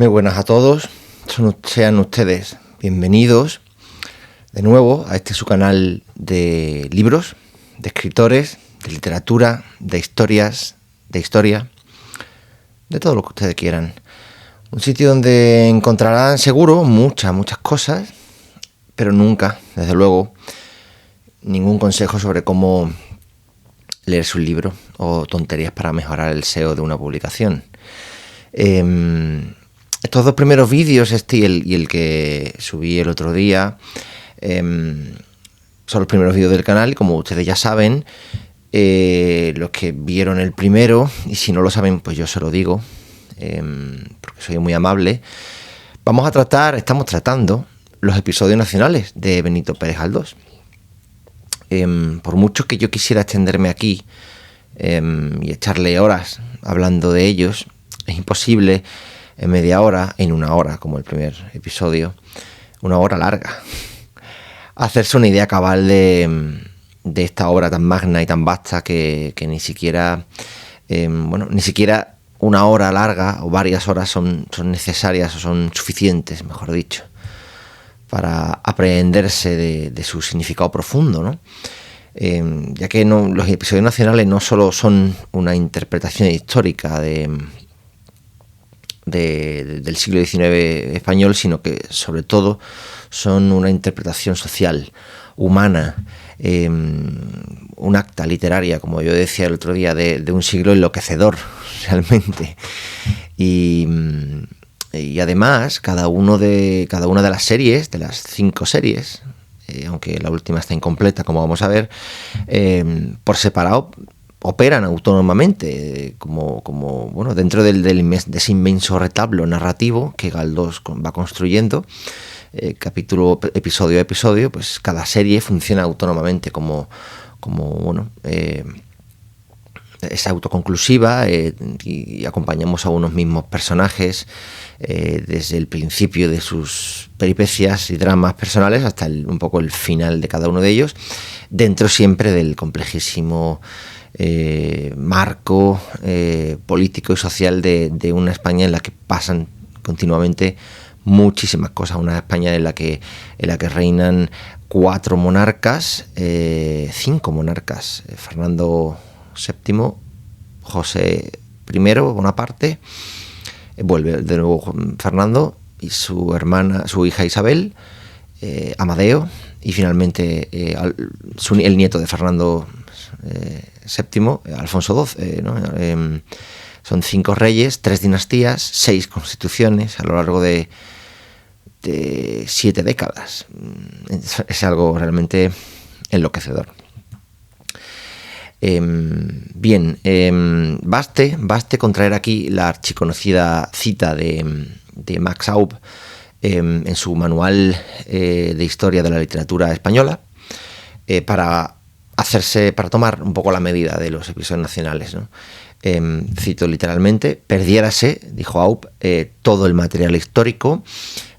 Muy buenas a todos, sean ustedes bienvenidos de nuevo a este su canal de libros, de escritores, de literatura, de historias, de historia, de todo lo que ustedes quieran. Un sitio donde encontrarán seguro muchas cosas, pero nunca, desde luego, ningún consejo sobre cómo leerse un libro o tonterías para mejorar el SEO de una publicación. Estos dos primeros vídeos, este y el que subí el otro día, son los primeros vídeos del canal y como ustedes ya saben, los que vieron el primero, y si no lo saben pues yo se lo digo, porque soy muy amable, estamos tratando los episodios nacionales de Benito Pérez Galdós. Por mucho que yo quisiera extenderme aquí y echarle horas hablando de ellos, es imposible en media hora, en una hora, como el primer episodio, una hora larga, hacerse una idea cabal de esta obra tan magna y tan vasta que ni siquiera, ni siquiera una hora larga o varias horas son necesarias o son suficientes, mejor dicho, para aprenderse de su significado profundo, ¿no? Ya que los episodios nacionales no solo son una interpretación histórica del siglo XIX español, sino que sobre todo son una interpretación social, humana, un acta literaria, como yo decía el otro día, de un siglo enloquecedor, realmente. Y además, cada una de las series, de las 5 series, aunque la última está incompleta, como vamos a ver, por separado operan autónomamente, como dentro de ese inmenso retablo narrativo que Galdós va construyendo, episodio a episodio, pues cada serie funciona autónomamente es autoconclusiva, y acompañamos a unos mismos personajes desde el principio de sus peripecias y dramas personales hasta un poco el final de cada uno de ellos, dentro siempre del complejísimo marco político y social de una España en la que pasan continuamente muchísimas cosas, una España en la que reinan 5 monarcas, Fernando VII, José I Bonaparte, vuelve de nuevo Fernando y su hija Isabel, Amadeo y finalmente el nieto de Fernando VII, Alfonso XII, ¿no? Son 5 reyes, 3 dinastías, 6 constituciones a lo largo de 7 décadas. Es algo realmente enloquecedor. Baste con traer aquí la archiconocida cita de Max Aub en su manual de historia de la literatura española, para tomar un poco la medida de los episodios nacionales, ¿no? Cito literalmente: perdiérase, dijo Aub, todo el material histórico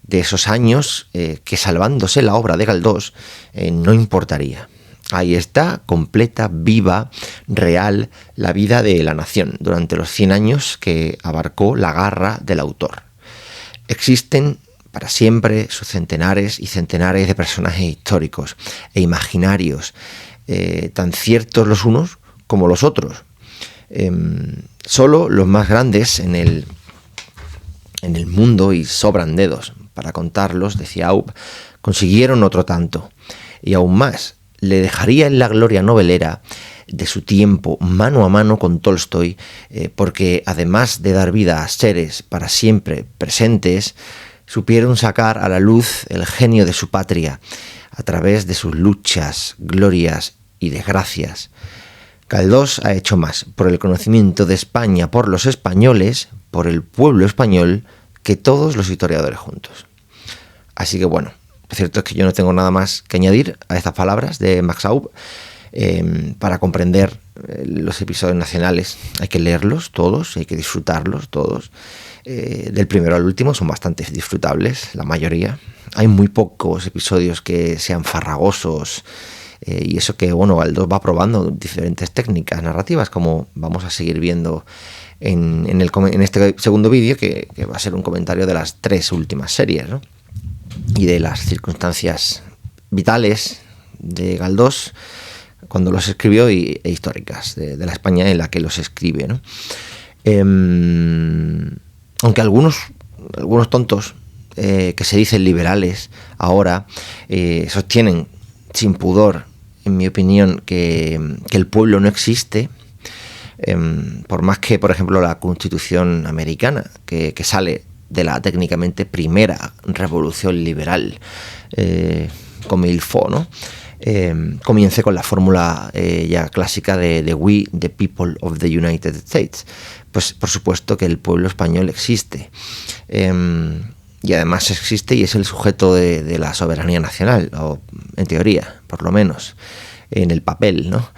de esos años que, salvándose la obra de Galdós, no importaría. Ahí está, completa, viva, real, la vida de la nación durante los 100 años que abarcó la garra del autor. Existen para siempre sus centenares y centenares de personajes históricos e imaginarios, tan ciertos los unos como los otros. Solo los más grandes en el mundo, y sobran dedos para contarlos, decía Aub, consiguieron otro tanto, y aún más. Le dejaría en la gloria novelera de su tiempo mano a mano con Tolstoy, porque además de dar vida a seres para siempre presentes, supieron sacar a la luz el genio de su patria a través de sus luchas, glorias y desgracias. Galdós ha hecho más por el conocimiento de España por los españoles, por el pueblo español, que todos los historiadores juntos. Así que bueno, lo cierto es que yo no tengo nada más que añadir a estas palabras de Max Aub. Para comprender los episodios nacionales hay que leerlos todos, hay que disfrutarlos todos. Del primero al último son bastante disfrutables, la mayoría. Hay muy pocos episodios que sean farragosos, Y eso que, bueno, Galdós va probando diferentes técnicas narrativas, como vamos a seguir viendo en este segundo vídeo, que va a ser un comentario de las 3 últimas series, ¿no? Y de las circunstancias vitales de Galdós cuando los escribió e históricas de la España en la que los escribe, ¿no? Aunque algunos tontos que se dicen liberales ahora sostienen sin pudor, en mi opinión, que el pueblo no existe, por más que, por ejemplo, la Constitución americana, que sale de la técnicamente primera revolución liberal, como il faut, ¿no? Comience con la fórmula ya clásica de We, the people of the United States. Pues por supuesto que el pueblo español existe. Y además existe y es el sujeto de la soberanía nacional, o en teoría, por lo menos, en el papel, ¿no?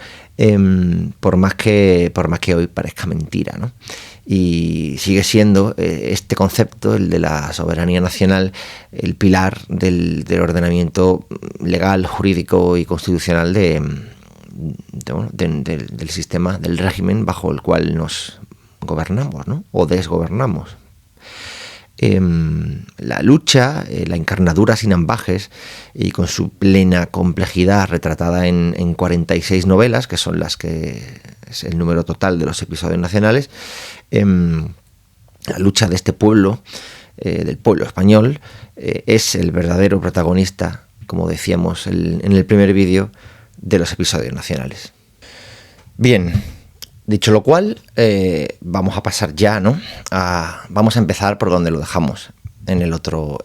Por más que hoy parezca mentira, ¿no? Y sigue siendo este concepto, el de la soberanía nacional, el pilar del ordenamiento legal, jurídico y constitucional del sistema, del régimen bajo el cual nos gobernamos, ¿no? O desgobernamos. La lucha, la encarnadura sin ambajes y con su plena complejidad retratada en 46 novelas, que son las que es el número total de los episodios nacionales, la lucha de este pueblo, del pueblo español, es el verdadero protagonista, como decíamos en el primer vídeo, de los episodios nacionales. Bien, dicho lo cual, vamos a pasar ya, ¿no? Vamos a empezar por donde lo dejamos en el otro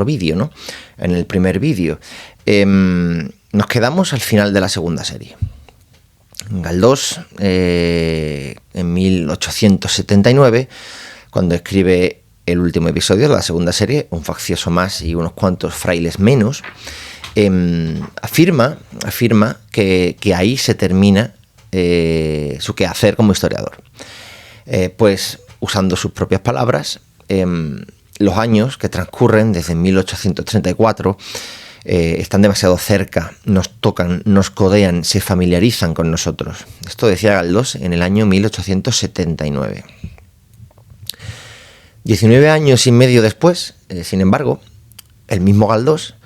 vídeo, ¿no? En el primer vídeo. Nos quedamos al final de la segunda serie. Galdós, en 1879, cuando escribe el último episodio de la segunda serie, Un faccioso más y unos cuantos frailes menos, afirma que ahí se termina su quehacer como historiador. Pues, usando sus propias palabras, los años que transcurren desde 1834 están demasiado cerca, nos tocan, nos codean, se familiarizan con nosotros. Esto decía Galdós en el año 1879. 19 años y medio después, sin embargo, el mismo Galdós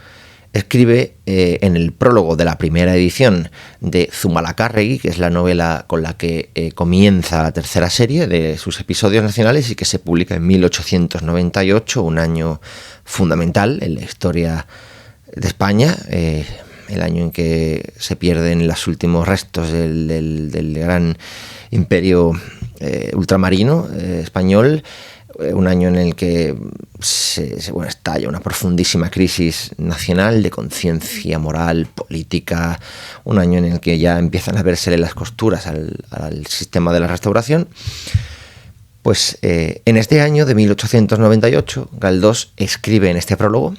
escribe en el prólogo de la primera edición de Zumalacárregui, que es la novela con la que comienza la tercera serie de sus episodios nacionales y que se publica en 1898, un año fundamental en la historia de España, el año en que se pierden los últimos restos del gran imperio ultramarino español, un año en el que estalla una profundísima crisis nacional de conciencia moral, política, un año en el que ya empiezan a versele las costuras al sistema de la Restauración. Pues en este año de 1898, Galdós escribe en este prólogo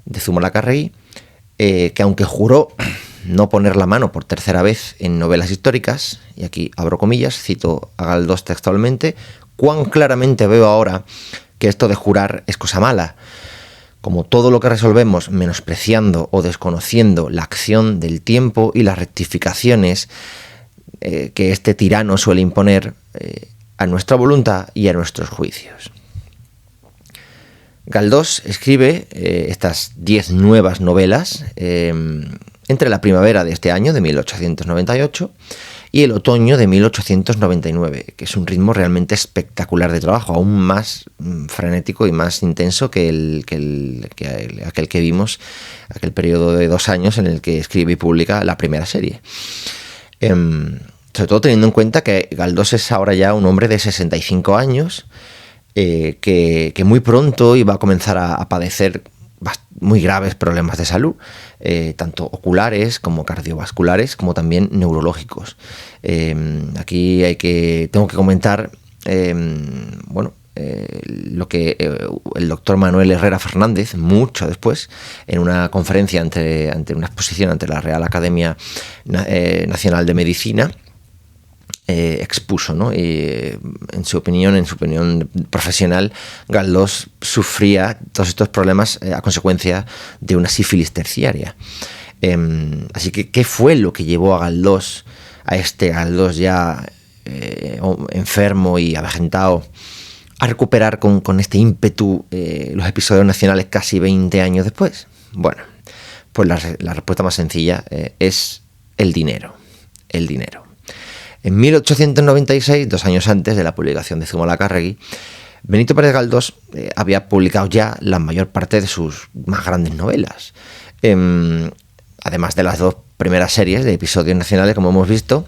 de Zumalacárregui que aunque juró no poner la mano por tercera vez en novelas históricas, y aquí abro comillas, cito a Galdós textualmente: cuán claramente veo ahora que esto de jurar es cosa mala. Como todo lo que resolvemos menospreciando o desconociendo la acción del tiempo y las rectificaciones que este tirano suele imponer a nuestra voluntad y a nuestros juicios. Galdós escribe estas 10 nuevas novelas entre la primavera de este año, de 1898, y el otoño de 1899, que es un ritmo realmente espectacular de trabajo, aún más frenético y más intenso que aquel que vimos, aquel periodo de 2 años en el que escribe y publica la primera serie. Sobre todo teniendo en cuenta que Galdós es ahora ya un hombre de 65 años, que muy pronto iba a comenzar a padecer muy graves problemas de salud, tanto oculares como cardiovasculares, como también neurológicos. Aquí tengo que comentar lo que el doctor Manuel Herrera Fernández, mucho después, en una conferencia ante una exposición ante la Real Academia Nacional de Medicina, expuso, ¿no? En su opinión profesional, Galdós sufría todos estos problemas a consecuencia de una sífilis terciaria. Así que, ¿qué fue lo que llevó a Galdós, ya enfermo y avejentado, a recuperar con este ímpetu los episodios nacionales casi 20 años después? Bueno, pues la respuesta más sencilla es el dinero. El dinero. En 1896, 2 años antes de la publicación de Zumalacárregui, Benito Pérez Galdós había publicado ya la mayor parte de sus más grandes novelas. Además de las 2 primeras series de episodios nacionales, como hemos visto,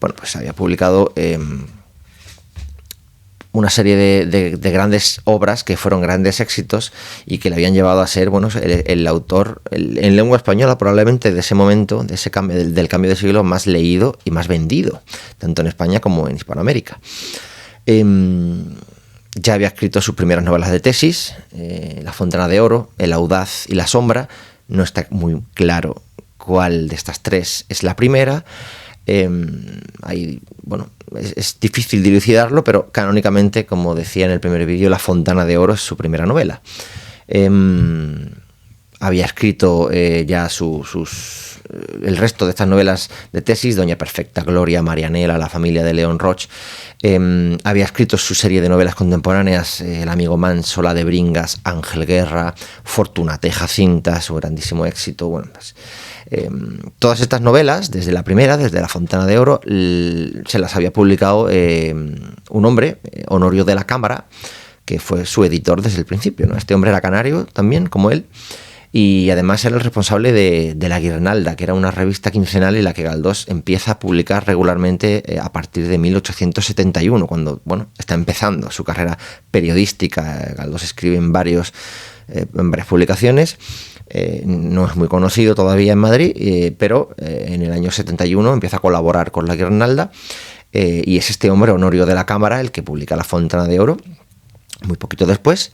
bueno, pues había publicado una serie de grandes obras que fueron grandes éxitos y que le habían llevado a ser, bueno, el autor en lengua española probablemente de ese momento, de ese cambio, del cambio de siglo, más leído y más vendido, tanto en España como en Hispanoamérica. Ya había escrito sus primeras novelas de tesis, La Fontana de Oro, El Audaz y La Sombra. No está muy claro cuál de estas 3 es la primera. Es difícil dilucidarlo, pero canónicamente, como decía en el primer vídeo, La Fontana de Oro es su primera novela. Había escrito ya el resto de estas novelas de tesis: Doña Perfecta, Gloria, Marianela, La familia de León Roch. Había escrito su serie de novelas contemporáneas: El amigo Manso, La de Bringas, Ángel Guerra, Fortunata y Jacinta, su grandísimo éxito. Bueno, pues todas estas novelas, desde la primera, desde La Fontana de Oro, se las había publicado un hombre, Honorio de la Cámara, que fue su editor desde el principio, ¿no? Este hombre era canario también, como él, y además era el responsable de La Guirnalda, que era una revista quincenal en la que Galdós empieza a publicar regularmente a partir de 1871, cuando, bueno, está empezando su carrera periodística. Galdós escribe en varias publicaciones. No es muy conocido todavía en Madrid, pero en el año 71 empieza a colaborar con La Guirnalda, y es este hombre, Honorio de la Cámara, el que publica La Fontana de Oro muy poquito después.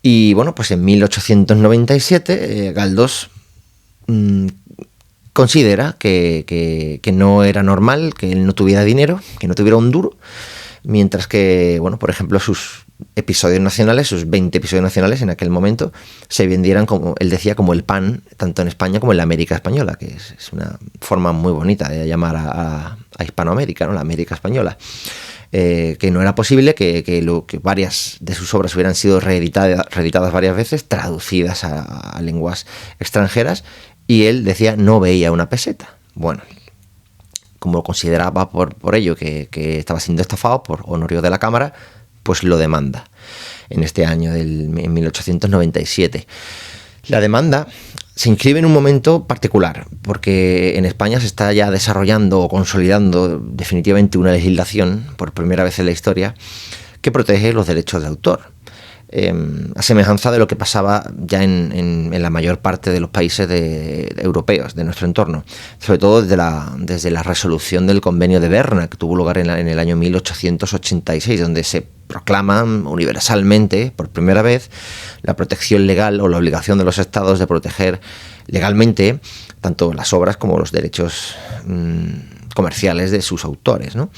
Y bueno, pues en 1897 Galdós considera que no era normal que él no tuviera dinero, que no tuviera un duro, mientras que, bueno, por ejemplo, sus episodios nacionales, sus 20 episodios nacionales en aquel momento, se vendieran, como él decía, como el pan, tanto en España como en la América española, que es una forma muy bonita de llamar a Hispanoamérica, ¿no? La América española. Que no era posible que varias de sus obras hubieran sido reeditadas varias veces, traducidas a lenguas extranjeras, y él decía no veía una peseta. Bueno, como consideraba por ello que estaba siendo estafado por Honorio de la Cámara, pues lo demanda en este año, en 1897. La demanda se inscribe en un momento particular, porque en España se está ya desarrollando o consolidando definitivamente una legislación, por primera vez en la historia, que protege los derechos de autor. A semejanza de lo que pasaba ya en la mayor parte de los países europeos de nuestro entorno, sobre todo desde la resolución del Convenio de Berna, que tuvo lugar en el año 1886, donde se proclama universalmente, por primera vez, la protección legal o la obligación de los estados de proteger legalmente tanto las obras como los derechos comerciales de sus autores, ¿no?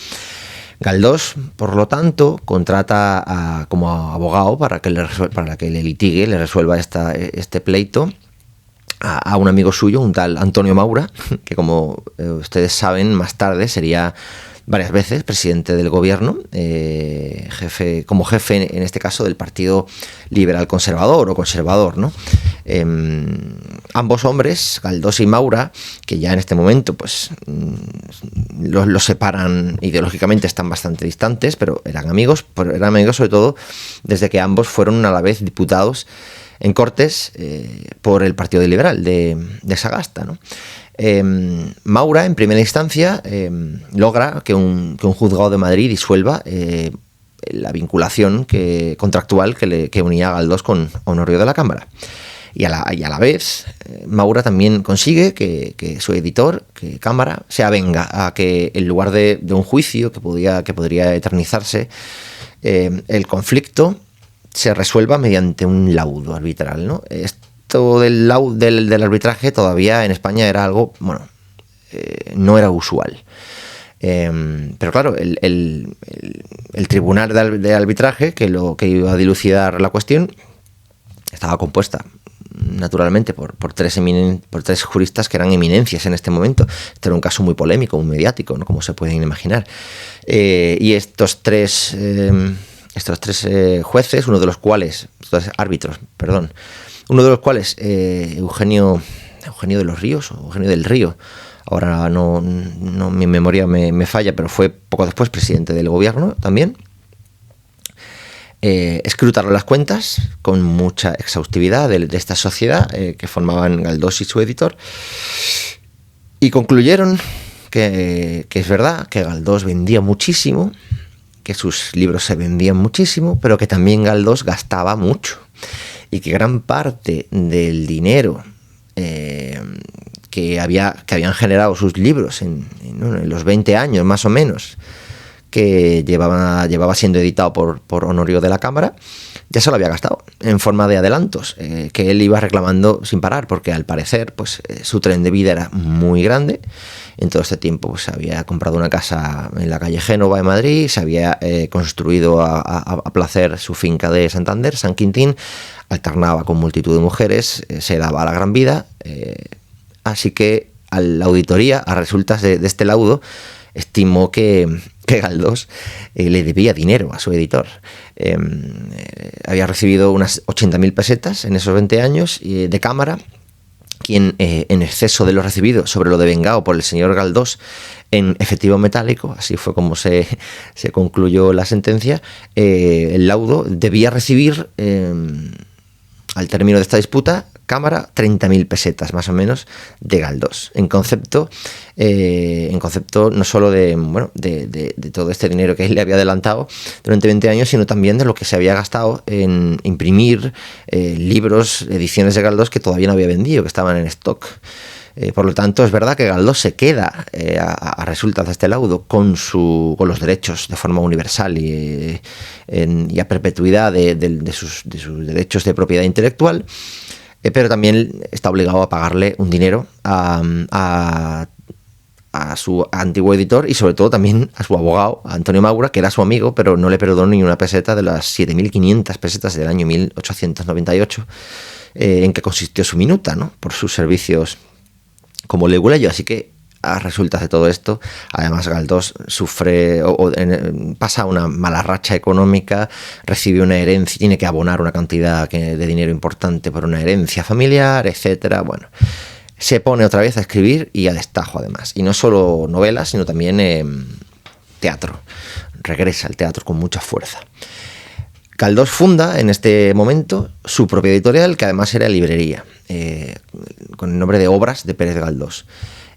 Galdós, por lo tanto, contrata como abogado para que le litigue, le resuelva este pleito a un amigo suyo, un tal Antonio Maura, que, como ustedes saben, más tarde sería varias veces presidente del gobierno, como jefe en este caso del Partido Liberal Conservador o Conservador, ¿no? Ambos hombres, Galdós y Maura, que ya en este momento pues los separan ideológicamente, están bastante distantes, pero eran amigos sobre todo desde que ambos fueron a la vez diputados en Cortes por el Partido Liberal de Sagasta, ¿no? Maura, en primera instancia, logra que un juzgado de Madrid disuelva la vinculación contractual que unía a Galdós con Honorio de la Cámara. Y a la vez, Maura también consigue que su editor, que Cámara, se avenga a que, en lugar de un juicio que podría eternizarse, el conflicto se resuelva mediante un laudo arbitral, ¿no? Esto del arbitraje todavía en España era algo, bueno, no era usual. Pero claro, el tribunal de arbitraje que iba a dilucidar la cuestión estaba compuesta naturalmente por tres juristas que eran eminencias en este momento. Este era un caso muy polémico, muy mediático, ¿no? Como se pueden imaginar. Y estos tres jueces, árbitros, uno de los cuales, Eugenio de los Ríos, o Eugenio del Río, ahora no mi memoria me falla, pero fue poco después presidente del gobierno también, escrutaron las cuentas con mucha exhaustividad de esta sociedad que formaban Galdós y su editor, y concluyeron que es verdad que Galdós vendía muchísimo, que sus libros se vendían muchísimo, pero que también Galdós gastaba mucho, y que gran parte del dinero que habían generado sus libros en los 20 años más o menos que llevaba siendo editado por Honorio de la Cámara, ya se lo había gastado en forma de adelantos que él iba reclamando sin parar, porque al parecer pues su tren de vida era muy grande. En todo este tiempo pues había comprado una casa en la calle Génova de Madrid, se había construido a placer su finca de Santander, San Quintín, alternaba con multitud de mujeres, se daba la gran vida, así que a la auditoría, a resultas de este laudo, estimó que Galdós le debía dinero a su editor. Había recibido unas 80.000 pesetas en esos 20 años de Cámara, quien en exceso de lo recibido sobre lo devengado por el señor Galdós en efectivo metálico, así fue como se concluyó la sentencia, el laudo debía recibir al término de esta disputa, Cámara, 30.000 pesetas más o menos de Galdós. En concepto no solo de todo este dinero que él le había adelantado durante 20 años, sino también de lo que se había gastado en imprimir libros, ediciones de Galdós que todavía no había vendido, que estaban en stock. Por lo tanto, es verdad que Galdós se queda a resultas de este laudo con los derechos de forma universal y a perpetuidad de sus derechos de propiedad intelectual, pero también está obligado a pagarle un dinero a su antiguo editor y sobre todo también a su abogado, a Antonio Maura, que era su amigo, pero no le perdonó ni una peseta de las 7.500 pesetas del año 1898 en que consistió su minuta, ¿no? Por sus servicios como leguleyo. Así que a resultas de todo esto, además Galdós pasa una mala racha económica, recibe una herencia, tiene que abonar una cantidad de dinero importante por una herencia familiar, etcétera. Bueno, se pone otra vez a escribir y a destajo además, y no solo novelas, sino también teatro. Regresa al teatro con mucha fuerza. Galdós funda en este momento su propia editorial, que además era librería, con el nombre de Obras de Pérez Galdós,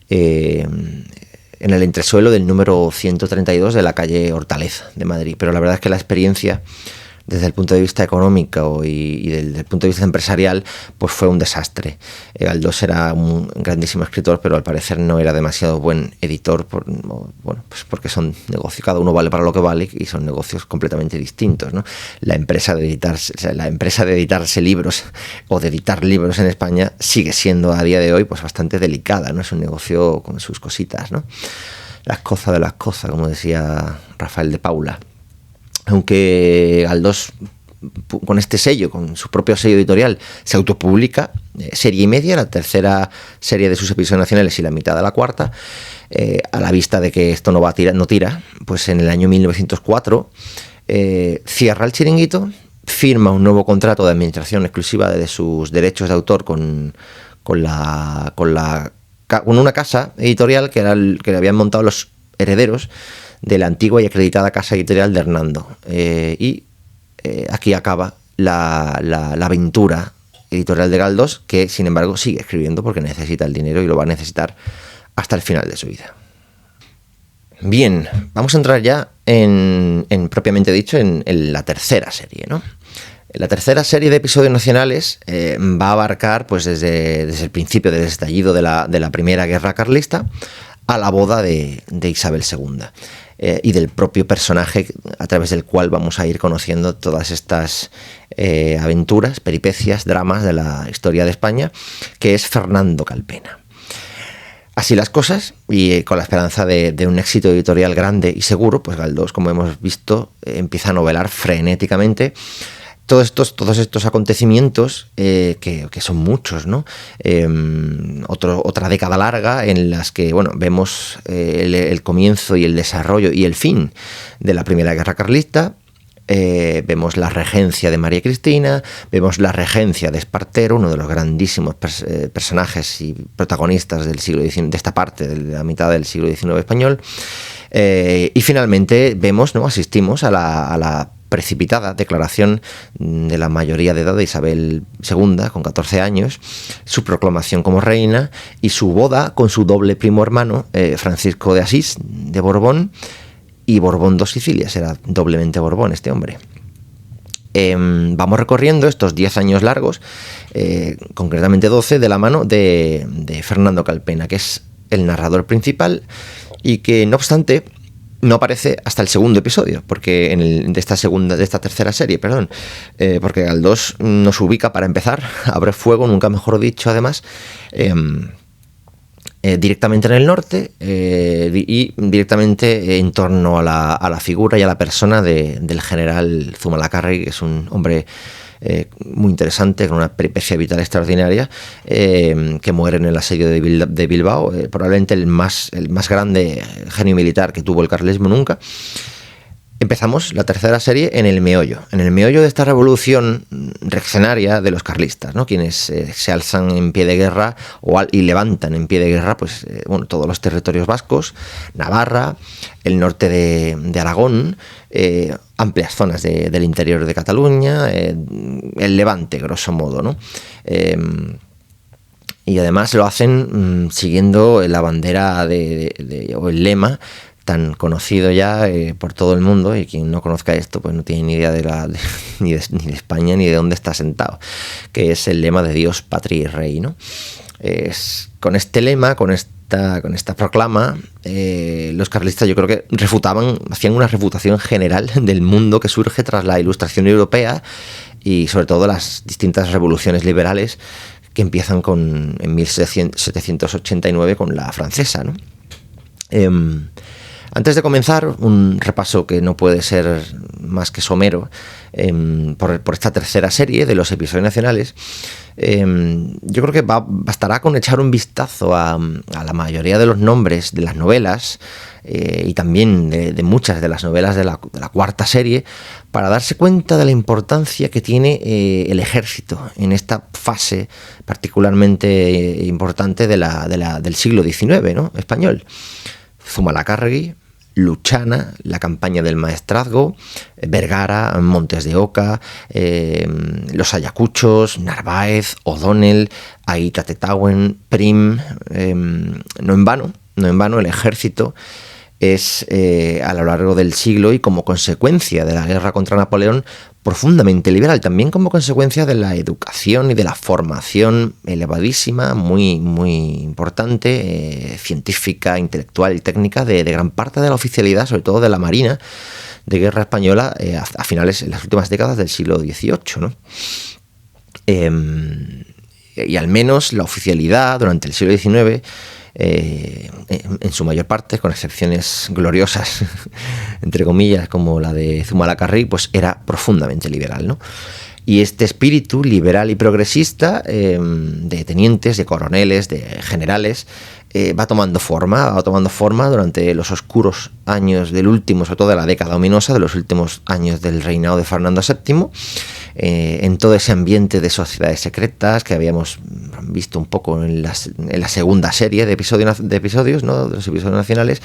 en el entresuelo del número 132 de la calle Hortaleza de Madrid. Pero la verdad es que la experiencia, desde el punto de vista económico y desde el punto de vista empresarial, pues fue un desastre. Galdós era un grandísimo escritor, pero al parecer no era demasiado buen editor, pues porque son negocios, cada uno vale para lo que vale, y son negocios completamente distintos, ¿no? La empresa de editarse libros o de editar libros en España sigue siendo a día de hoy pues bastante delicada, ¿no? Es un negocio con sus cositas, ¿no? Las cosas de las cosas, como decía Rafael de Paula. Aunque Galdós, con este sello, con su propio sello editorial, se autopublica serie y media, la tercera serie de sus episodios nacionales y la mitad de la cuarta, a la vista de que esto no tira, pues en el año 1904 cierra el chiringuito, firma un nuevo contrato de administración exclusiva de sus derechos de autor con una casa editorial que le habían montado los herederos de la antigua y acreditada casa editorial de Hernando. Aquí acaba la aventura editorial de Galdós, que sin embargo sigue escribiendo porque necesita el dinero y lo va a necesitar hasta el final de su vida. Bien, vamos a entrar ya en propiamente dicho en la tercera serie, ¿no? La tercera serie de episodios nacionales va a abarcar pues desde el principio del estallido de la Primera Guerra Carlista a la boda de Isabel II. Y del propio personaje a través del cual vamos a ir conociendo todas estas aventuras, peripecias, dramas de la historia de España, que es Fernando Calpena. Así las cosas, y con la esperanza de un éxito editorial grande y seguro, pues Galdós, como hemos visto, empieza a novelar frenéticamente todos estos acontecimientos, que son muchos, ¿no? Otra década larga en las que, bueno, vemos el comienzo y el desarrollo y el fin de la Primera Guerra Carlista. Vemos la regencia de María Cristina, vemos la regencia de Espartero, uno de los grandísimos personajes y protagonistas del siglo XIX, de esta parte de la mitad del siglo XIX español, y finalmente vemos, ¿no? Asistimos a la precipitada declaración de la mayoría de edad de Isabel II, con 14 años, su proclamación como reina y su boda con su doble primo hermano, Francisco de Asís, de Borbón, y Borbón dos Sicilias, era doblemente Borbón este hombre. Vamos recorriendo estos 10 años largos, concretamente 12, de la mano de Fernando Calpena, que es el narrador principal y que, no obstante, no aparece hasta el segundo episodio, porque de esta tercera serie, porque Galdós nos ubica, para empezar, abre fuego, nunca mejor dicho, además, directamente en el norte, y directamente en torno a la figura y a la persona del general Zumalacárregui, que es un hombre muy interesante, con una peripecia vital extraordinaria, que muere en el asedio de Bilbao, probablemente el más grande genio militar que tuvo el carlismo nunca. Empezamos la tercera serie en el meollo de esta revolución reaccionaria de los carlistas, ¿no? Quienes se alzan en pie de guerra y levantan en pie de guerra, pues, todos los territorios vascos, Navarra, el norte de Aragón, amplias zonas del interior de Cataluña, el Levante, grosso modo, ¿no? Y además lo hacen siguiendo la bandera o el lema tan conocido ya por todo el mundo, y quien no conozca esto pues no tiene ni idea ni de España ni de dónde está sentado, que es el lema de Dios, Patria y Rey, ¿no? Con este lema, con esta proclama, los carlistas, yo creo que hacían una refutación general del mundo que surge tras la Ilustración europea y sobre todo las distintas revoluciones liberales que empiezan en 1789 con la francesa, ¿no? Antes de comenzar, un repaso que no puede ser más que somero por esta tercera serie de los episodios nacionales. Yo creo que bastará con echar un vistazo a la mayoría de los nombres de las novelas y también de muchas de las novelas de la cuarta serie para darse cuenta de la importancia que tiene el ejército en esta fase particularmente importante del siglo XIX, ¿no? Español. Zumalacárregui, Luchana, la campaña del Maestrazgo, Vergara, Montes de Oca, los Ayacuchos, Narváez, O'Donnell, Aita Tetauen, Prim. No en vano el ejército es a lo largo del siglo y como consecuencia de la guerra contra Napoleón profundamente liberal, también como consecuencia de la educación y de la formación elevadísima, muy, muy importante, científica, intelectual y técnica de gran parte de la oficialidad, sobre todo de la Marina de Guerra Española a finales, en las últimas décadas del siglo XVIII, ¿no? Y al menos la oficialidad durante el siglo XIX, en su mayor parte, con excepciones gloriosas, entre comillas, como la de Zumalacárregui, pues era profundamente liberal, ¿no? Y este espíritu liberal y progresista de tenientes, de coroneles, de generales, va tomando forma durante los oscuros años sobre todo de la década ominosa, de los últimos años del reinado de Fernando VII, en todo ese ambiente de sociedades secretas que habíamos visto un poco en la segunda serie de episodios, ¿no? De los episodios nacionales,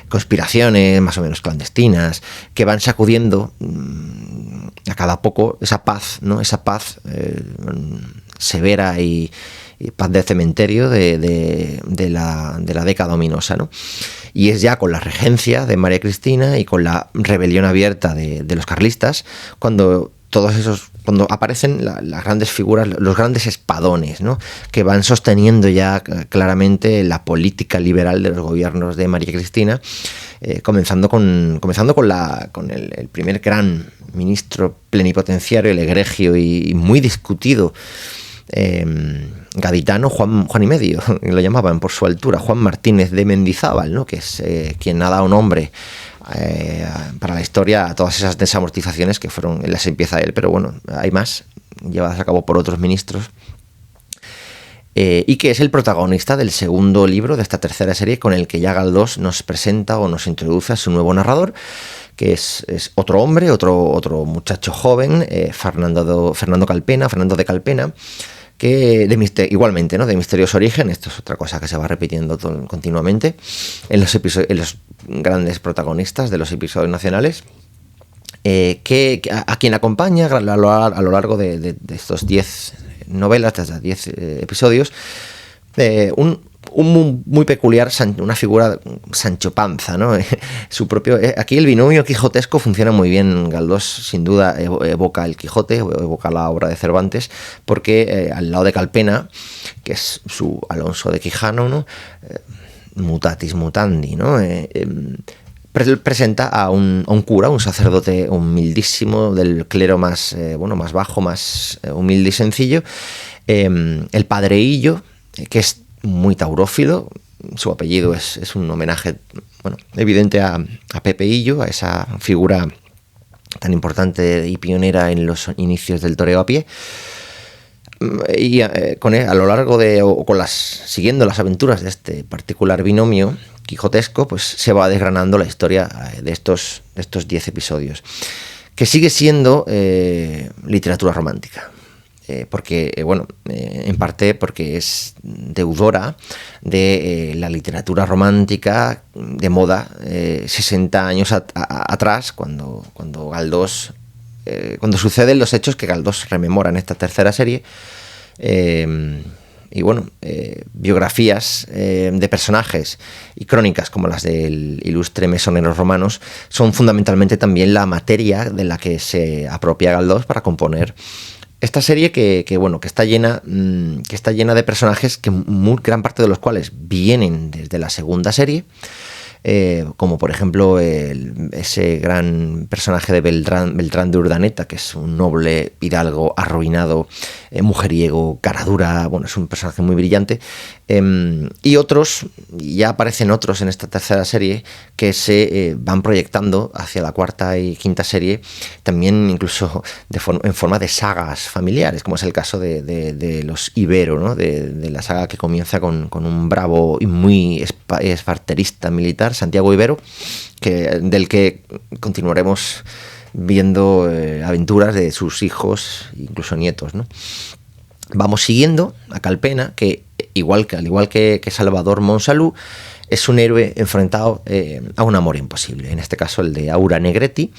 conspiraciones más o menos clandestinas que van sacudiendo a cada poco esa paz, ¿no? Esa paz severa y paz de cementerio de la década ominosa, ¿no? Y es ya con la regencia de María Cristina y con la rebelión abierta de los carlistas cuando aparecen las grandes figuras, los grandes espadones, ¿no? Que van sosteniendo ya claramente la política liberal de los gobiernos de María Cristina, comenzando con el primer gran ministro plenipotenciario, el egregio y muy discutido gaditano, Juan y medio, lo llamaban por su altura, Juan Martínez de Mendizábal, ¿no? Que es quien ha dado nombre para la historia a todas esas desamortizaciones que fueron, las empieza él, pero bueno, hay más, llevadas a cabo por otros ministros. Y que es el protagonista del segundo libro de esta tercera serie, con el que ya Galdós nos presenta o nos introduce a su nuevo narrador, que es otro hombre, otro muchacho joven, Fernando de Calpena, que igualmente, ¿no?, de misterioso origen. Esto es otra cosa que se va repitiendo continuamente en los grandes protagonistas de los episodios nacionales, a quien acompaña a lo largo de estos 10 novelas, de estos 10 episodios, un muy peculiar, una figura Sancho Panza, ¿no? Aquí el binomio quijotesco funciona muy bien. Galdós sin duda evoca el Quijote, evoca la obra de Cervantes, porque al lado de Calpena, que es su Alonso de Quijano, ¿no?, mutatis mutandi, ¿no?, presenta a un cura, un sacerdote humildísimo, del clero más bajo, más humilde y sencillo, el padre Hillo, que es muy taurófilo. Su apellido es un homenaje, evidente a Pepe Hillo, a esa figura tan importante y pionera en los inicios del toreo a pie. Y a lo largo siguiendo las aventuras de este particular binomio quijotesco, pues se va desgranando la historia de estos 10 episodios, que sigue siendo literatura romántica. En parte porque es deudora de la literatura romántica de moda 60 años atrás, cuando Galdós, cuando suceden los hechos que Galdós rememora en esta tercera serie. Biografías de personajes y crónicas como las del ilustre mesonero romanos son fundamentalmente también la materia de la que se apropia Galdós para componer esta serie que está llena de personajes que gran parte de los cuales vienen desde la segunda serie, como por ejemplo ese gran personaje de Beltrán de Urdaneta, que es un noble hidalgo arruinado, mujeriego, cara dura. Es un personaje muy brillante, y ya aparecen otros en esta tercera serie que se van proyectando hacia la cuarta y quinta serie, también incluso en forma de sagas familiares, como es el caso de los Ibero, ¿no?, de la saga que comienza con un bravo y muy esparterista militar, Santiago Ibero, del que continuaremos viendo aventuras de sus hijos, incluso nietos, ¿no? Vamos siguiendo a Calpena, que al igual que Salvador Monsalud, es un héroe enfrentado a un amor imposible, en este caso el de Aura Negretti,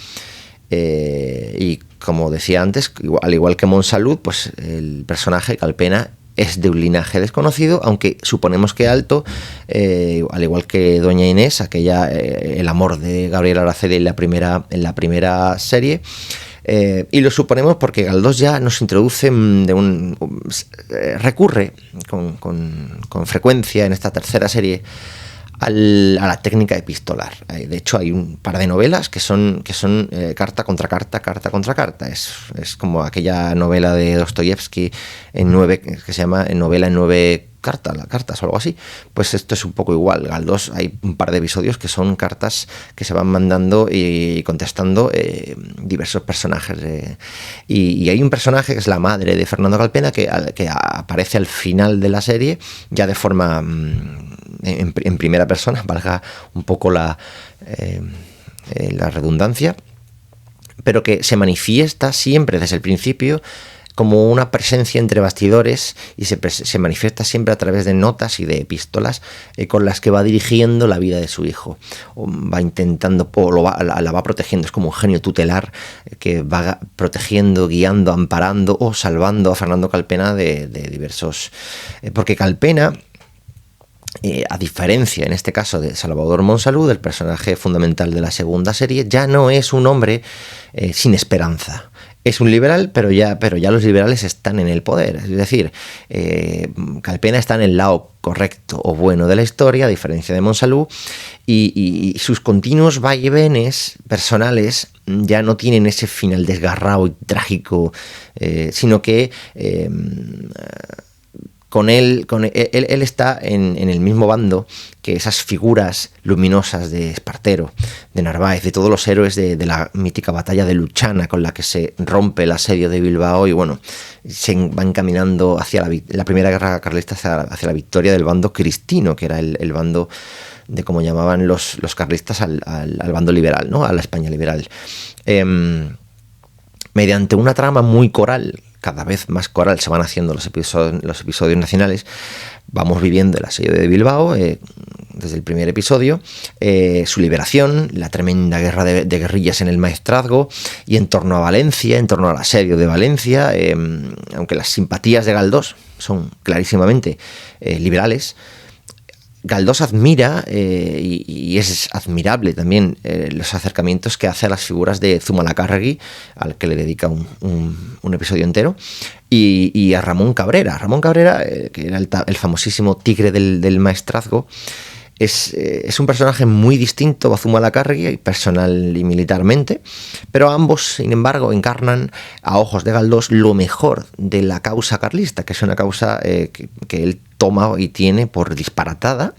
y como decía antes, al igual que Monsalud, pues el personaje Calpena es de un linaje desconocido, aunque suponemos que alto, al igual que Doña Inés, el amor de Gabriel Araceli en la primera serie. Y lo suponemos porque Galdós ya nos introduce recurre con frecuencia en esta tercera serie a la técnica epistolar. De hecho, hay un par de novelas que son carta contra carta, carta contra carta. Es como aquella novela de Dostoyevsky que se llama novela en 9 cartas o algo así. Pues esto es un poco igual. Galdós, hay un par de episodios que son cartas que se van mandando y contestando diversos personajes. Y hay un personaje que es la madre de Fernando Calpena que aparece al final de la serie, ya de forma en primera persona, valga un poco la redundancia, pero que se manifiesta siempre desde el principio como una presencia entre bastidores, y se manifiesta siempre a través de notas y de epístolas con las que va dirigiendo la vida de su hijo, o va intentando, la va protegiendo. Es como un genio tutelar que va protegiendo, guiando, amparando o salvando a Fernando Calpena de diversos... porque Calpena, a diferencia en este caso de Salvador Monsalud, el personaje fundamental de la segunda serie, ya no es un hombre sin esperanza. Es un liberal, pero ya los liberales están en el poder. Es decir, Calpena está en el lado correcto o bueno de la historia, a diferencia de Monsalud, y sus continuos vaivenes personales ya no tienen ese final desgarrado y trágico, sino que Él está en el mismo bando que esas figuras luminosas de Espartero, de Narváez, de todos los héroes de la mítica batalla de Luchana, con la que se rompe el asedio de Bilbao y bueno, se van caminando hacia la primera guerra carlista, hacia la victoria del bando cristino, que era el bando de como llamaban los carlistas al bando liberal, ¿no? A la España liberal. Mediante una trama muy coral, cada vez más coral se van haciendo los episodios nacionales, vamos viviendo el asedio de Bilbao, desde el primer episodio, su liberación, la tremenda guerra de guerrillas en el Maestrazgo y en torno a Valencia, en torno al asedio de Valencia, aunque las simpatías de Galdós son clarísimamente liberales. Galdós admira, y es admirable también, los acercamientos que hace a las figuras de Zumalacárregui, al que le dedica un episodio entero, y a Ramón Cabrera. Ramón Cabrera, que era el famosísimo tigre del Maestrazgo, es un personaje muy distinto a Zumalacárregui, personal y militarmente, pero ambos, sin embargo, encarnan a ojos de Galdós lo mejor de la causa carlista, que es una causa que él toma y tiene por disparatada,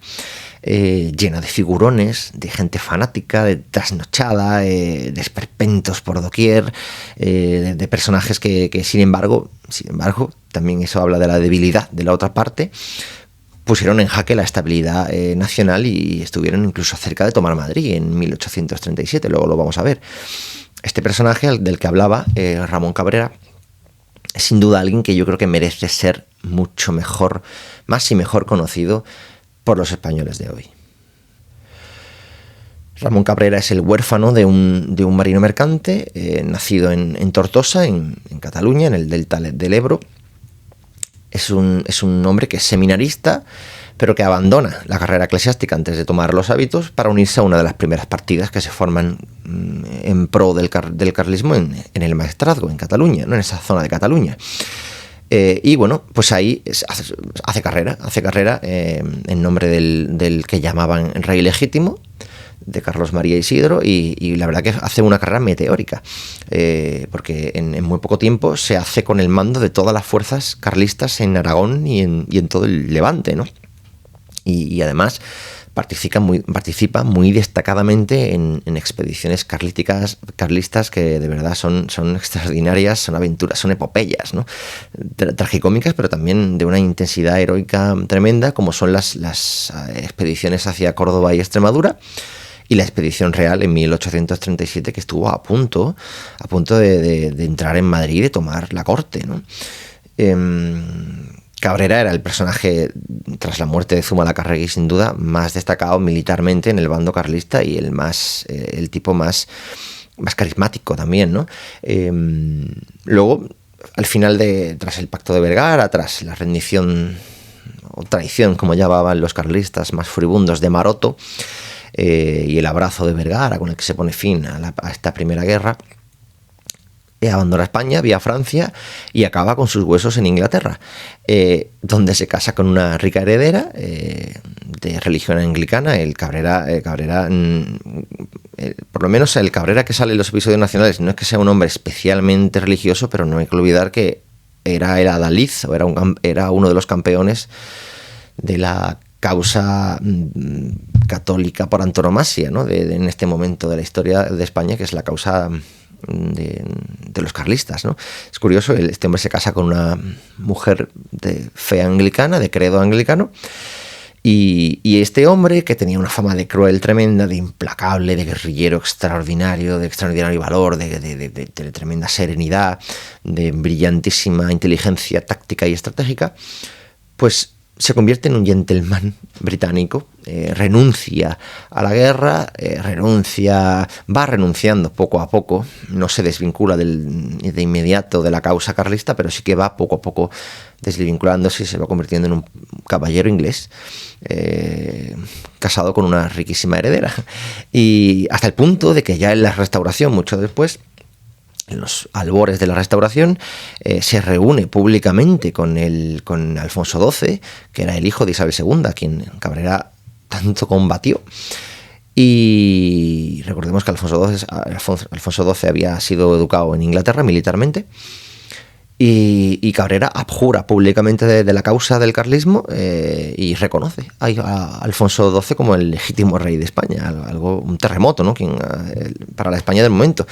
llena de figurones, de gente fanática, de trasnochada, de esperpentos por doquier, de personajes que sin embargo, también eso habla de la debilidad de la otra parte, pusieron en jaque la estabilidad nacional y estuvieron incluso cerca de tomar Madrid en 1837, luego lo vamos a ver. Este personaje del que hablaba, Ramón Cabrera, es sin duda alguien que yo creo que merece ser mucho mejor, más y mejor conocido por los españoles de hoy. Ramón Cabrera es el huérfano de un marino mercante, nacido en Tortosa, en Cataluña, en el delta del Ebro. Es un hombre que es seminarista, pero que abandona la carrera eclesiástica antes de tomar los hábitos para unirse a una de las primeras partidas que se forman en pro del carlismo en el Maestrazgo, en Cataluña, ¿no? En esa zona de Cataluña. Y bueno, pues ahí hace carrera en nombre del que llamaban el rey legítimo, de Carlos María Isidro, y la verdad que hace una carrera meteórica, porque en muy poco tiempo se hace con el mando de todas las fuerzas carlistas en Aragón y en todo el Levante, ¿no? Y además participa muy destacadamente en expediciones carlistas que de verdad son extraordinarias, son aventuras, son epopeyas, ¿no? Tragicómicas, pero también de una intensidad heroica tremenda, como son las expediciones hacia Córdoba y Extremadura, y la expedición real en 1837, que estuvo a punto de entrar en Madrid y de tomar la corte, ¿no? Cabrera era el personaje, tras la muerte de Zumalacárregui, sin duda, más destacado militarmente en el bando carlista y el tipo más carismático también, ¿no? Luego, al final, tras el pacto de Vergara, tras la rendición o traición, como llamaban los carlistas más furibundos, de Maroto, y el abrazo de Vergara con el que se pone fin a esta primera guerra, abandona España, vía Francia y acaba con sus huesos en Inglaterra, donde se casa con una rica heredera de religión anglicana. El Cabrera, por lo menos el Cabrera que sale en los episodios nacionales, no es que sea un hombre especialmente religioso, pero no hay que olvidar que era el adalid, o era uno de los campeones de la causa católica por antonomasia, ¿no? En este momento de la historia de España, que es la causa de los carlistas, ¿no? Es curioso, este hombre se casa con una mujer de fe anglicana, de credo anglicano, y este hombre, que tenía una fama de cruel tremenda, de implacable, de guerrillero extraordinario, de extraordinario valor, de tremenda serenidad, de brillantísima inteligencia táctica y estratégica, pues se convierte en un gentleman británico, renuncia a la guerra, va renunciando poco a poco, no se desvincula de inmediato de la causa carlista, pero sí que va poco a poco desvinculándose y se va convirtiendo en un caballero inglés, casado con una riquísima heredera. Y hasta el punto de que ya en la Restauración, mucho después, en los albores de la Restauración, se reúne públicamente con Alfonso XII, que era el hijo de Isabel II, a quien Cabrera tanto combatió. Y recordemos que Alfonso XII había sido educado en Inglaterra militarmente, Y Cabrera abjura públicamente de la causa del carlismo y reconoce a Alfonso XII como el legítimo rey de España, un terremoto, ¿no? Para la España del momento.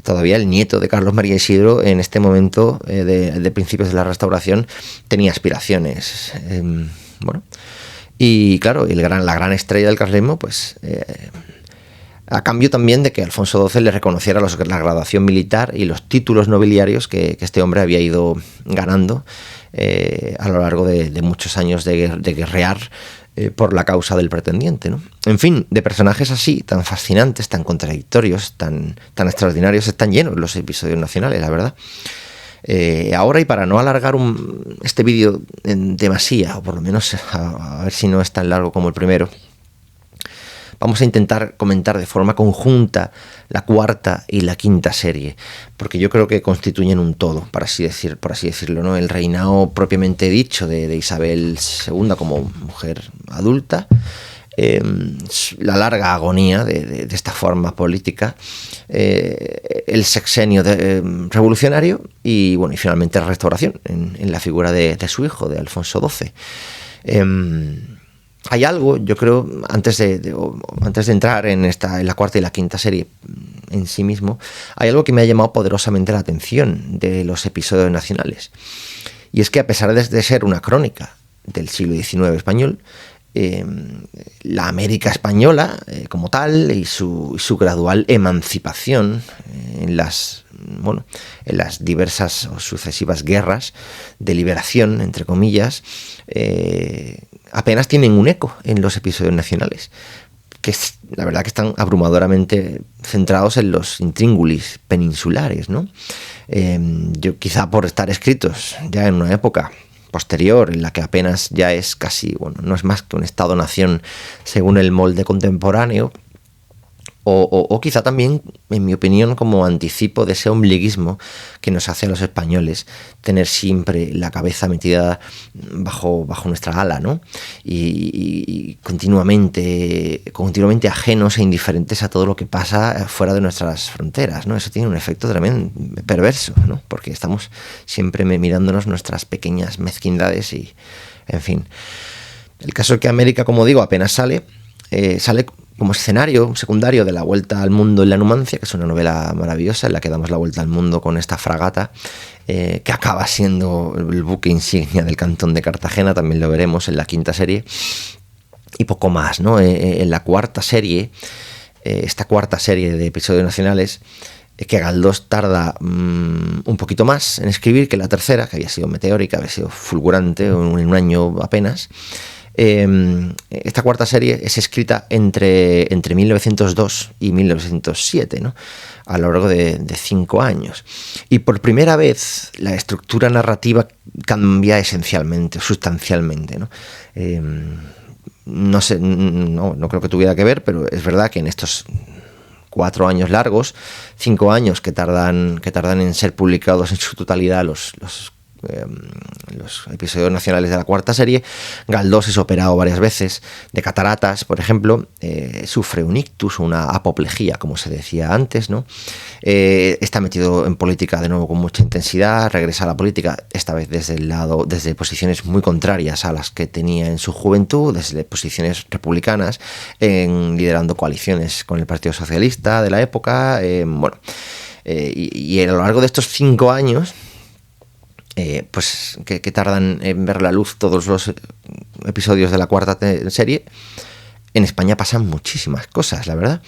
Todavía el nieto de Carlos María Isidro, en este momento de principios de la Restauración, tenía aspiraciones. Y claro, la gran estrella del carlismo, pues... a cambio también de que Alfonso XII le reconociera la graduación militar y los títulos nobiliarios que este hombre había ido ganando a lo largo de muchos años de guerrear por la causa del pretendiente, ¿no? En fin, de personajes así, tan fascinantes, tan contradictorios, tan extraordinarios, están llenos los episodios nacionales, la verdad. Ahora, y para no alargar este vídeo en demasía, o por lo menos a ver si no es tan largo como el primero, vamos a intentar comentar de forma conjunta la cuarta y la quinta serie, porque yo creo que constituyen un todo, por así decirlo, ¿no? El reinado propiamente dicho de Isabel II como mujer adulta, la larga agonía de esta forma política, el sexenio revolucionario y finalmente la restauración en la figura de su hijo, de Alfonso XII. Hay algo, yo creo, antes de entrar en la cuarta y la quinta serie en sí mismo, hay algo que me ha llamado poderosamente la atención de los episodios nacionales. Y es que, a pesar de ser una crónica del siglo XIX español, la América española como tal y su gradual emancipación en las diversas o sucesivas guerras de liberación, entre comillas, apenas tienen un eco en los episodios nacionales, que la verdad que están abrumadoramente centrados en los intríngulis peninsulares, ¿no? Yo, quizá por estar escritos ya en una época posterior, en la que apenas ya es casi, no es más que un Estado-nación según el molde contemporáneo, o quizá también, en mi opinión, como anticipo de ese ombliguismo que nos hace a los españoles tener siempre la cabeza metida bajo nuestra ala, ¿no? Y continuamente ajenos e indiferentes a todo lo que pasa fuera de nuestras fronteras, ¿no? Eso tiene un efecto también perverso, ¿no? Porque estamos siempre mirándonos nuestras pequeñas mezquindades y, en fin. El caso es que América, como digo, apenas sale como escenario secundario de La Vuelta al Mundo en la Numancia, que es una novela maravillosa en la que damos la vuelta al mundo con esta fragata, que acaba siendo el buque insignia del Cantón de Cartagena. También lo veremos en la quinta serie, y poco más, ¿no? En la cuarta serie, esta cuarta serie de episodios nacionales, que Galdós tarda un poquito más en escribir que la tercera, que había sido meteórica, había sido fulgurante en un año apenas. Esta cuarta serie es escrita entre 1902 y 1907, ¿no? A lo largo de 5 años. Y por primera vez la estructura narrativa cambia esencialmente, sustancialmente, ¿no? No sé, no creo que tuviera que ver, pero es verdad que en estos 4 años largos, 5 años que tardan en ser publicados en su totalidad los episodios nacionales de la cuarta serie, Galdós es operado varias veces de cataratas, por ejemplo, sufre un ictus, una apoplejía, como se decía antes, ¿no? Está metido en política de nuevo con mucha intensidad, regresa a la política, esta vez desde posiciones muy contrarias a las que tenía en su juventud, desde posiciones republicanas, liderando coaliciones con el Partido Socialista de la época, y a lo largo de estos 5 años, que tardan en ver la luz todos los episodios de la cuarta serie, en España pasan muchísimas cosas, la verdad.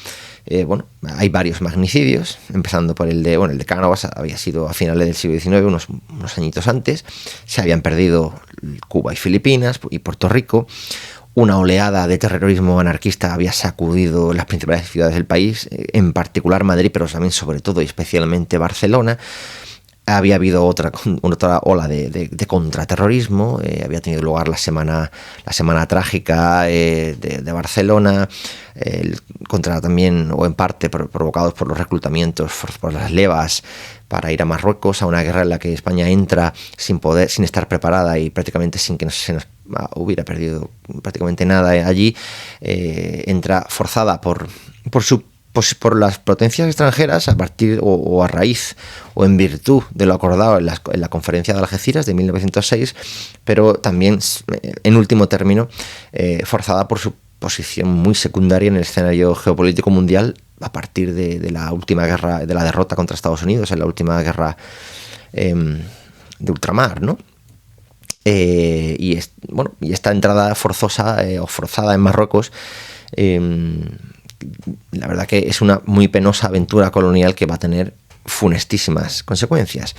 Hay varios magnicidios, empezando por el de Cánovas, había sido a finales del siglo XIX, unos añitos antes. Se habían perdido Cuba y Filipinas y Puerto Rico. Una oleada de terrorismo anarquista había sacudido las principales ciudades del país, en particular Madrid, pero también, sobre todo y especialmente, Barcelona. Había habido otra ola de contraterrorismo, había tenido lugar la semana trágica de Barcelona, contra también, o en parte, provocados por los reclutamientos, por las levas para ir a Marruecos, a una guerra en la que España entra sin estar preparada y prácticamente sin que se nos hubiera perdido prácticamente nada allí. Entra forzada por su por las potencias extranjeras a partir o a raíz o en virtud de lo acordado en la conferencia de Algeciras de 1906, pero también, en último término, forzada por su posición muy secundaria en el escenario geopolítico mundial a partir de la última guerra, de la derrota contra Estados Unidos en la última guerra de ultramar, ¿no? Y esta entrada forzosa o forzada en Marruecos, la verdad que es una muy penosa aventura colonial que va a tener funestísimas consecuencias.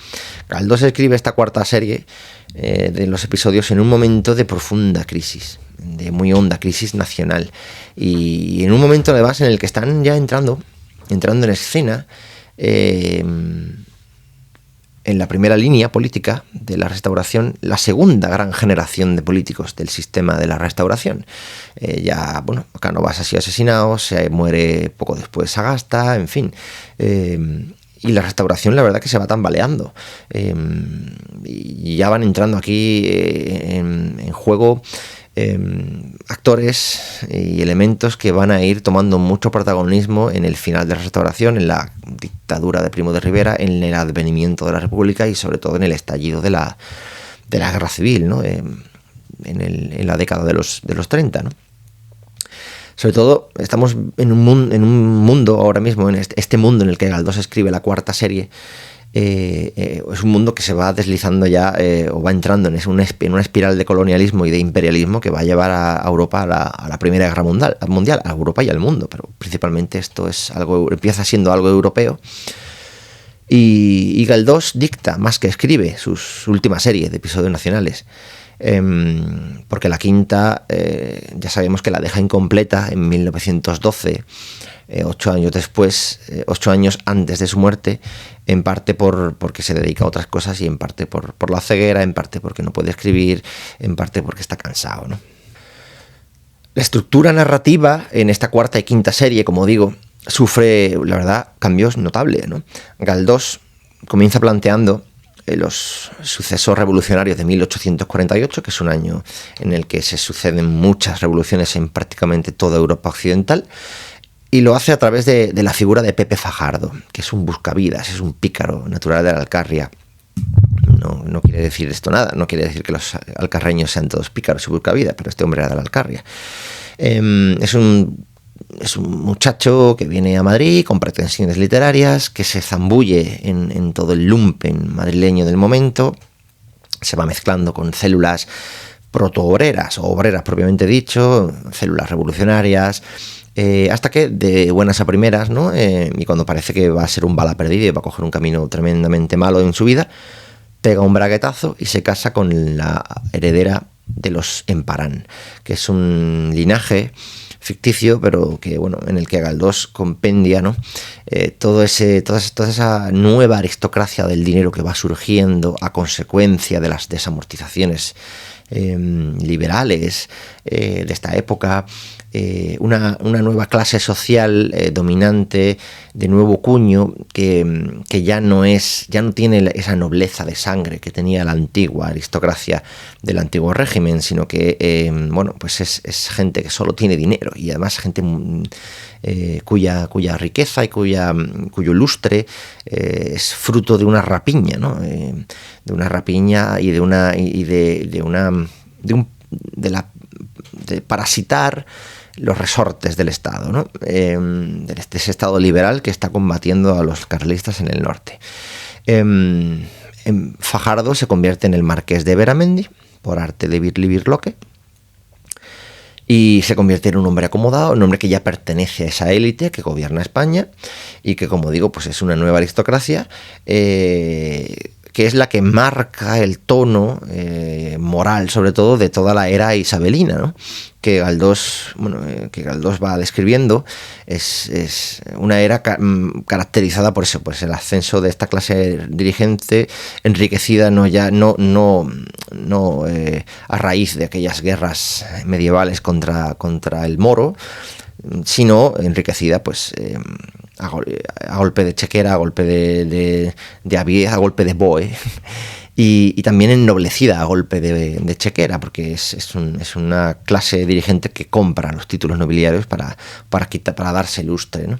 Galdós escribe esta cuarta serie de los episodios en un momento de profunda crisis, de muy honda crisis nacional, y en un momento además en el que están ya entrando en escena en la primera línea política de la Restauración, la segunda gran generación de políticos del sistema de la Restauración. Cánovas ha sido asesinado, se muere poco después Sagasta, en fin. Y la Restauración, la verdad que se va tambaleando. Y ya van entrando aquí en juego actores y elementos que van a ir tomando mucho protagonismo en el final de la Restauración, en la dictadura de Primo de Rivera, en el advenimiento de la República y sobre todo en el estallido de la guerra civil, ¿no? En la década de los 30, ¿no? Sobre todo estamos en un mundo ahora mismo, en este mundo en el que Galdós escribe la cuarta serie. Es un mundo que se va deslizando ya o va entrando en una espiral de colonialismo y de imperialismo que va a llevar a Europa a la Primera Guerra Mundial, a Europa y al mundo, pero principalmente esto empieza siendo algo europeo. Y Galdós dicta más que escribe sus últimas series de episodios nacionales, porque la quinta ya sabemos que la deja incompleta en 1912, 8 años después, 8 años antes de su muerte, en parte porque se dedica a otras cosas y en parte por la ceguera, en parte porque no puede escribir, en parte porque está cansado, ¿no? La estructura narrativa en esta cuarta y quinta serie, como digo, sufre, la verdad, cambios notables, ¿no? Galdós comienza planteando los sucesos revolucionarios de 1848, que es un año en el que se suceden muchas revoluciones en prácticamente toda Europa occidental, y lo hace a través de la figura de Pepe Fajardo, que es un buscavidas, es un pícaro natural de la Alcarria. No quiere decir esto nada, no quiere decir que los alcarreños sean todos pícaros y buscavidas, pero este hombre era de la Alcarria. Es un muchacho que viene a Madrid con pretensiones literarias, que se zambulle en todo el lumpen madrileño del momento, se va mezclando con células proto-obreras o obreras propiamente dicho, células revolucionarias, hasta que de buenas a primeras, ¿no? Y cuando parece que va a ser un bala perdido y va a coger un camino tremendamente malo en su vida, pega un braguetazo y se casa con la heredera de los Emparán, que es un linaje ficticio, pero que en el que Galdós compendia, ¿no? Toda esa nueva aristocracia del dinero que va surgiendo a consecuencia de las desamortizaciones liberales de esta época, una nueva clase social dominante de nuevo cuño que ya no tiene esa nobleza de sangre que tenía la antigua aristocracia del antiguo régimen, sino que pues es gente que solo tiene dinero y además gente cuya riqueza y cuyo lustre es fruto de una rapiña, ¿no? De una rapiña y de parasitar los resortes del Estado, ¿no? De ese Estado liberal que está combatiendo a los carlistas en el norte. Fajardo se convierte en el marqués de Beramendi por arte de Birli-Birloque y se convierte en un hombre acomodado, un hombre que ya pertenece a esa élite que gobierna España y que, como digo, pues es una nueva aristocracia que es la que marca el tono moral, sobre todo, de toda la era isabelina, ¿no? Que Galdós va describiendo. Es una era caracterizada por eso, pues el ascenso de esta clase dirigente, enriquecida no a raíz de aquellas guerras medievales contra el moro, sino enriquecida pues a golpe de chequera, a golpe de avidez, a golpe de boe, y también ennoblecida a golpe de chequera, porque es una clase dirigente que compra los títulos nobiliarios para darse lustre, ¿no?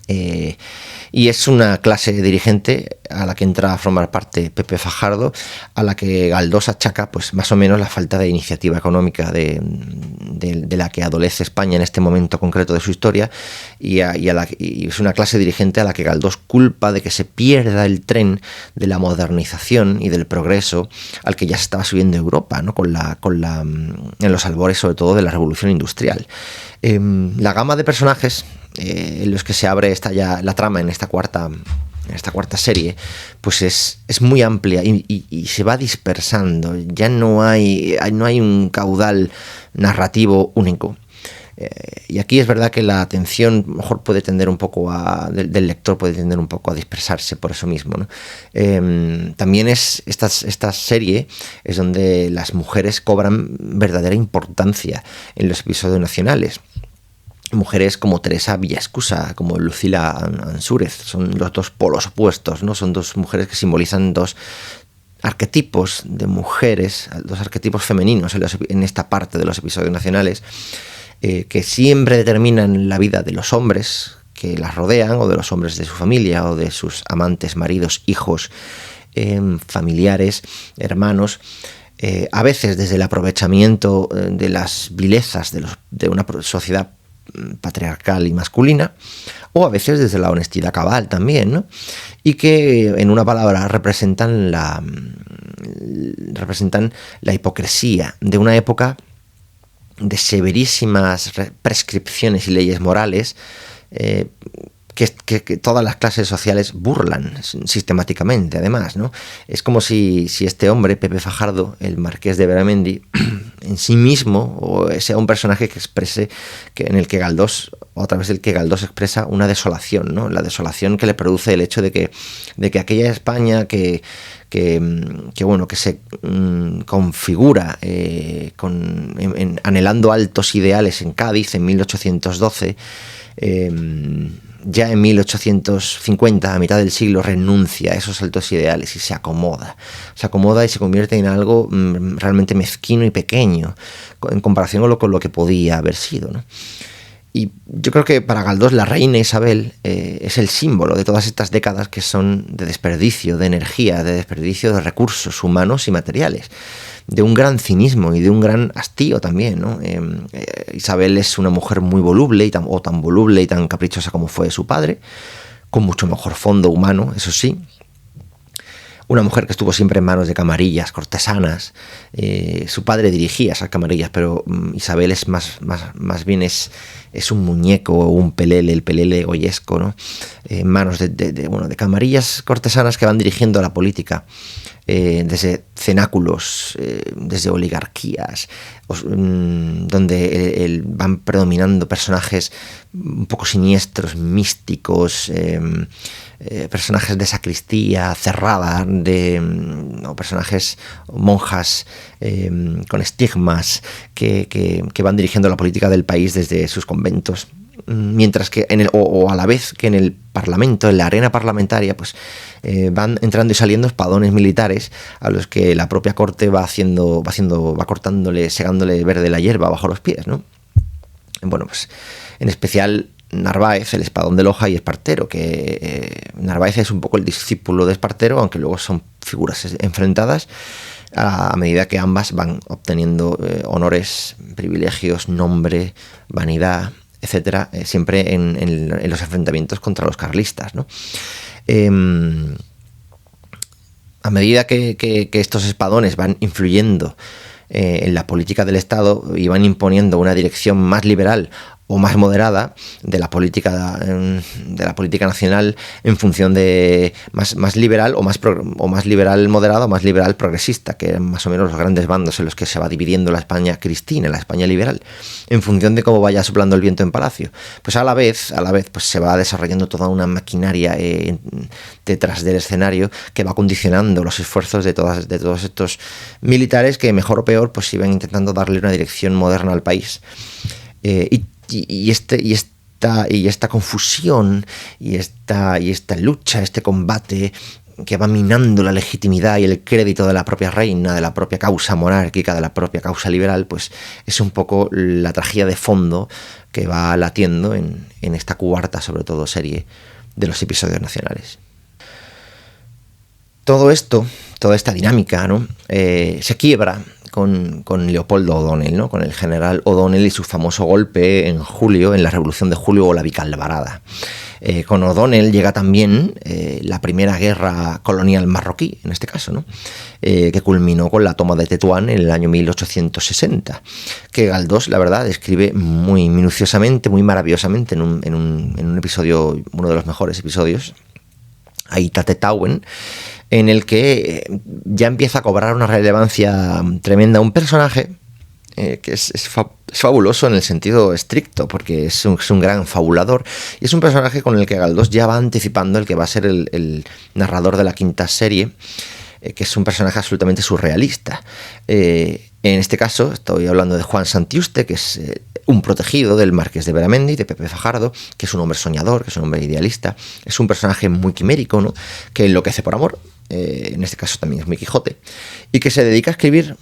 Y es una clase dirigente a la que entra a formar parte Pepe Fajardo, a la que Galdós achaca pues más o menos la falta de iniciativa económica de la que adolece España en este momento concreto de su historia, y es una clase dirigente a la que Galdós culpa de que se pierda el tren de la modernización y del progreso al que ya se estaba subiendo Europa, ¿no? En los albores sobre todo de la revolución industrial. La gama de personajes en los que se abre la trama en esta cuarta serie, pues es muy amplia y se va dispersando. Ya no hay un caudal narrativo único. Y aquí es verdad que la atención mejor puede tender un poco del lector puede tender un poco a dispersarse por eso mismo, ¿no? También esta serie es donde las mujeres cobran verdadera importancia en los episodios nacionales. Mujeres como Teresa Villaescusa, como Lucila Ansúrez, son los dos polos opuestos, ¿no? Son dos mujeres que simbolizan dos arquetipos de mujeres, dos arquetipos femeninos en esta parte de los episodios nacionales, que siempre determinan la vida de los hombres que las rodean, o de los hombres de su familia, o de sus amantes, maridos, hijos, familiares, hermanos, a veces desde el aprovechamiento de las vilezas de una sociedad patriarcal y masculina, o a veces desde la honestidad cabal también, ¿no? Y que, en una palabra, representan la hipocresía de una época de severísimas prescripciones y leyes morales que todas las clases sociales burlan sistemáticamente, además, ¿no? Es como si este hombre, Pepe Fajardo, el marqués de Beramendi, en sí mismo sea un personaje que exprese, en el que Galdós, o a través del que Galdós expresa una desolación, ¿no? La desolación que le produce el hecho de que aquella España que se configura anhelando altos ideales en Cádiz en 1812, ya en 1850, a mitad del siglo, renuncia a esos altos ideales y se acomoda y se convierte en algo realmente mezquino y pequeño en comparación con lo que podía haber sido, ¿no? Y yo creo que para Galdós la reina Isabel es el símbolo de todas estas décadas que son de desperdicio de energía, de desperdicio de recursos humanos y materiales, de un gran cinismo y de un gran hastío también, ¿no? Isabel es una mujer muy voluble, tan voluble y tan caprichosa como fue su padre, con mucho mejor fondo humano, eso sí. Una mujer que estuvo siempre en manos de camarillas, cortesanas. Su padre dirigía esas camarillas, pero Isabel es más bien es un muñeco o un pelele, el pelele goyesco, ¿no? En manos de camarillas cortesanas que van dirigiendo la política, desde cenáculos, desde oligarquías, donde van predominando personajes un poco siniestros, místicos, personajes de sacristía cerrada, o personajes, monjas con estigmas que van dirigiendo la política del país desde sus conventos, mientras que a la vez que en el Parlamento, en la arena parlamentaria, pues van entrando y saliendo espadones militares a los que la propia corte va cortándole, segándole verde la hierba bajo los pies, ¿no? Bueno, pues en especial Narváez, el espadón de Loja y Espartero, que Narváez es un poco el discípulo de Espartero, aunque luego son figuras enfrentadas a medida que ambas van obteniendo honores, privilegios, nombre, vanidad, etcétera, siempre en los enfrentamientos contra los carlistas, ¿no? A medida que estos espadones van influyendo en la política del Estado y van imponiendo una dirección más liberal o más moderada de la política nacional, en función de más liberal o más liberal moderado o más liberal progresista, que eran más o menos los grandes bandos en los que se va dividiendo la España cristina, la España liberal, en función de cómo vaya soplando el viento en palacio. Pues a la vez pues se va desarrollando toda una maquinaria detrás del escenario que va condicionando los esfuerzos de todos estos militares que, mejor o peor, pues iban intentando darle una dirección moderna al país. Y esta confusión y esta lucha, este combate, que va minando la legitimidad y el crédito de la propia reina, de la propia causa monárquica, de la propia causa liberal, pues es un poco la tragedia de fondo que va latiendo en esta cuarta, sobre todo, serie de los episodios nacionales. Todo esto, toda esta dinámica, ¿no? Se quiebra con Leopoldo O'Donnell, ¿no? Con el general O'Donnell y su famoso golpe en julio, en la Revolución de Julio o la Vicalvarada. Con O'Donnell llega también la primera guerra colonial marroquí, en este caso, ¿no? Que culminó con la toma de Tetuán en el año 1860, que Galdós, la verdad, describe muy minuciosamente, muy maravillosamente en un episodio, uno de los mejores episodios, Aita Tetauen, en el que ya empieza a cobrar una relevancia tremenda un personaje que es fabuloso en el sentido estricto, porque es un gran fabulador, y es un personaje con el que Galdós ya va anticipando el que va a ser el narrador de la quinta serie, que es un personaje absolutamente surrealista. En este caso estoy hablando de Juan Santiuste, que es un protegido del Marqués de Beramendi, de Pepe Fajardo, que es un hombre soñador, que es un hombre idealista. Es un personaje muy quimérico, ¿no? Que enloquece por amor, en este caso también es muy Quijote, y que se dedica a escribir,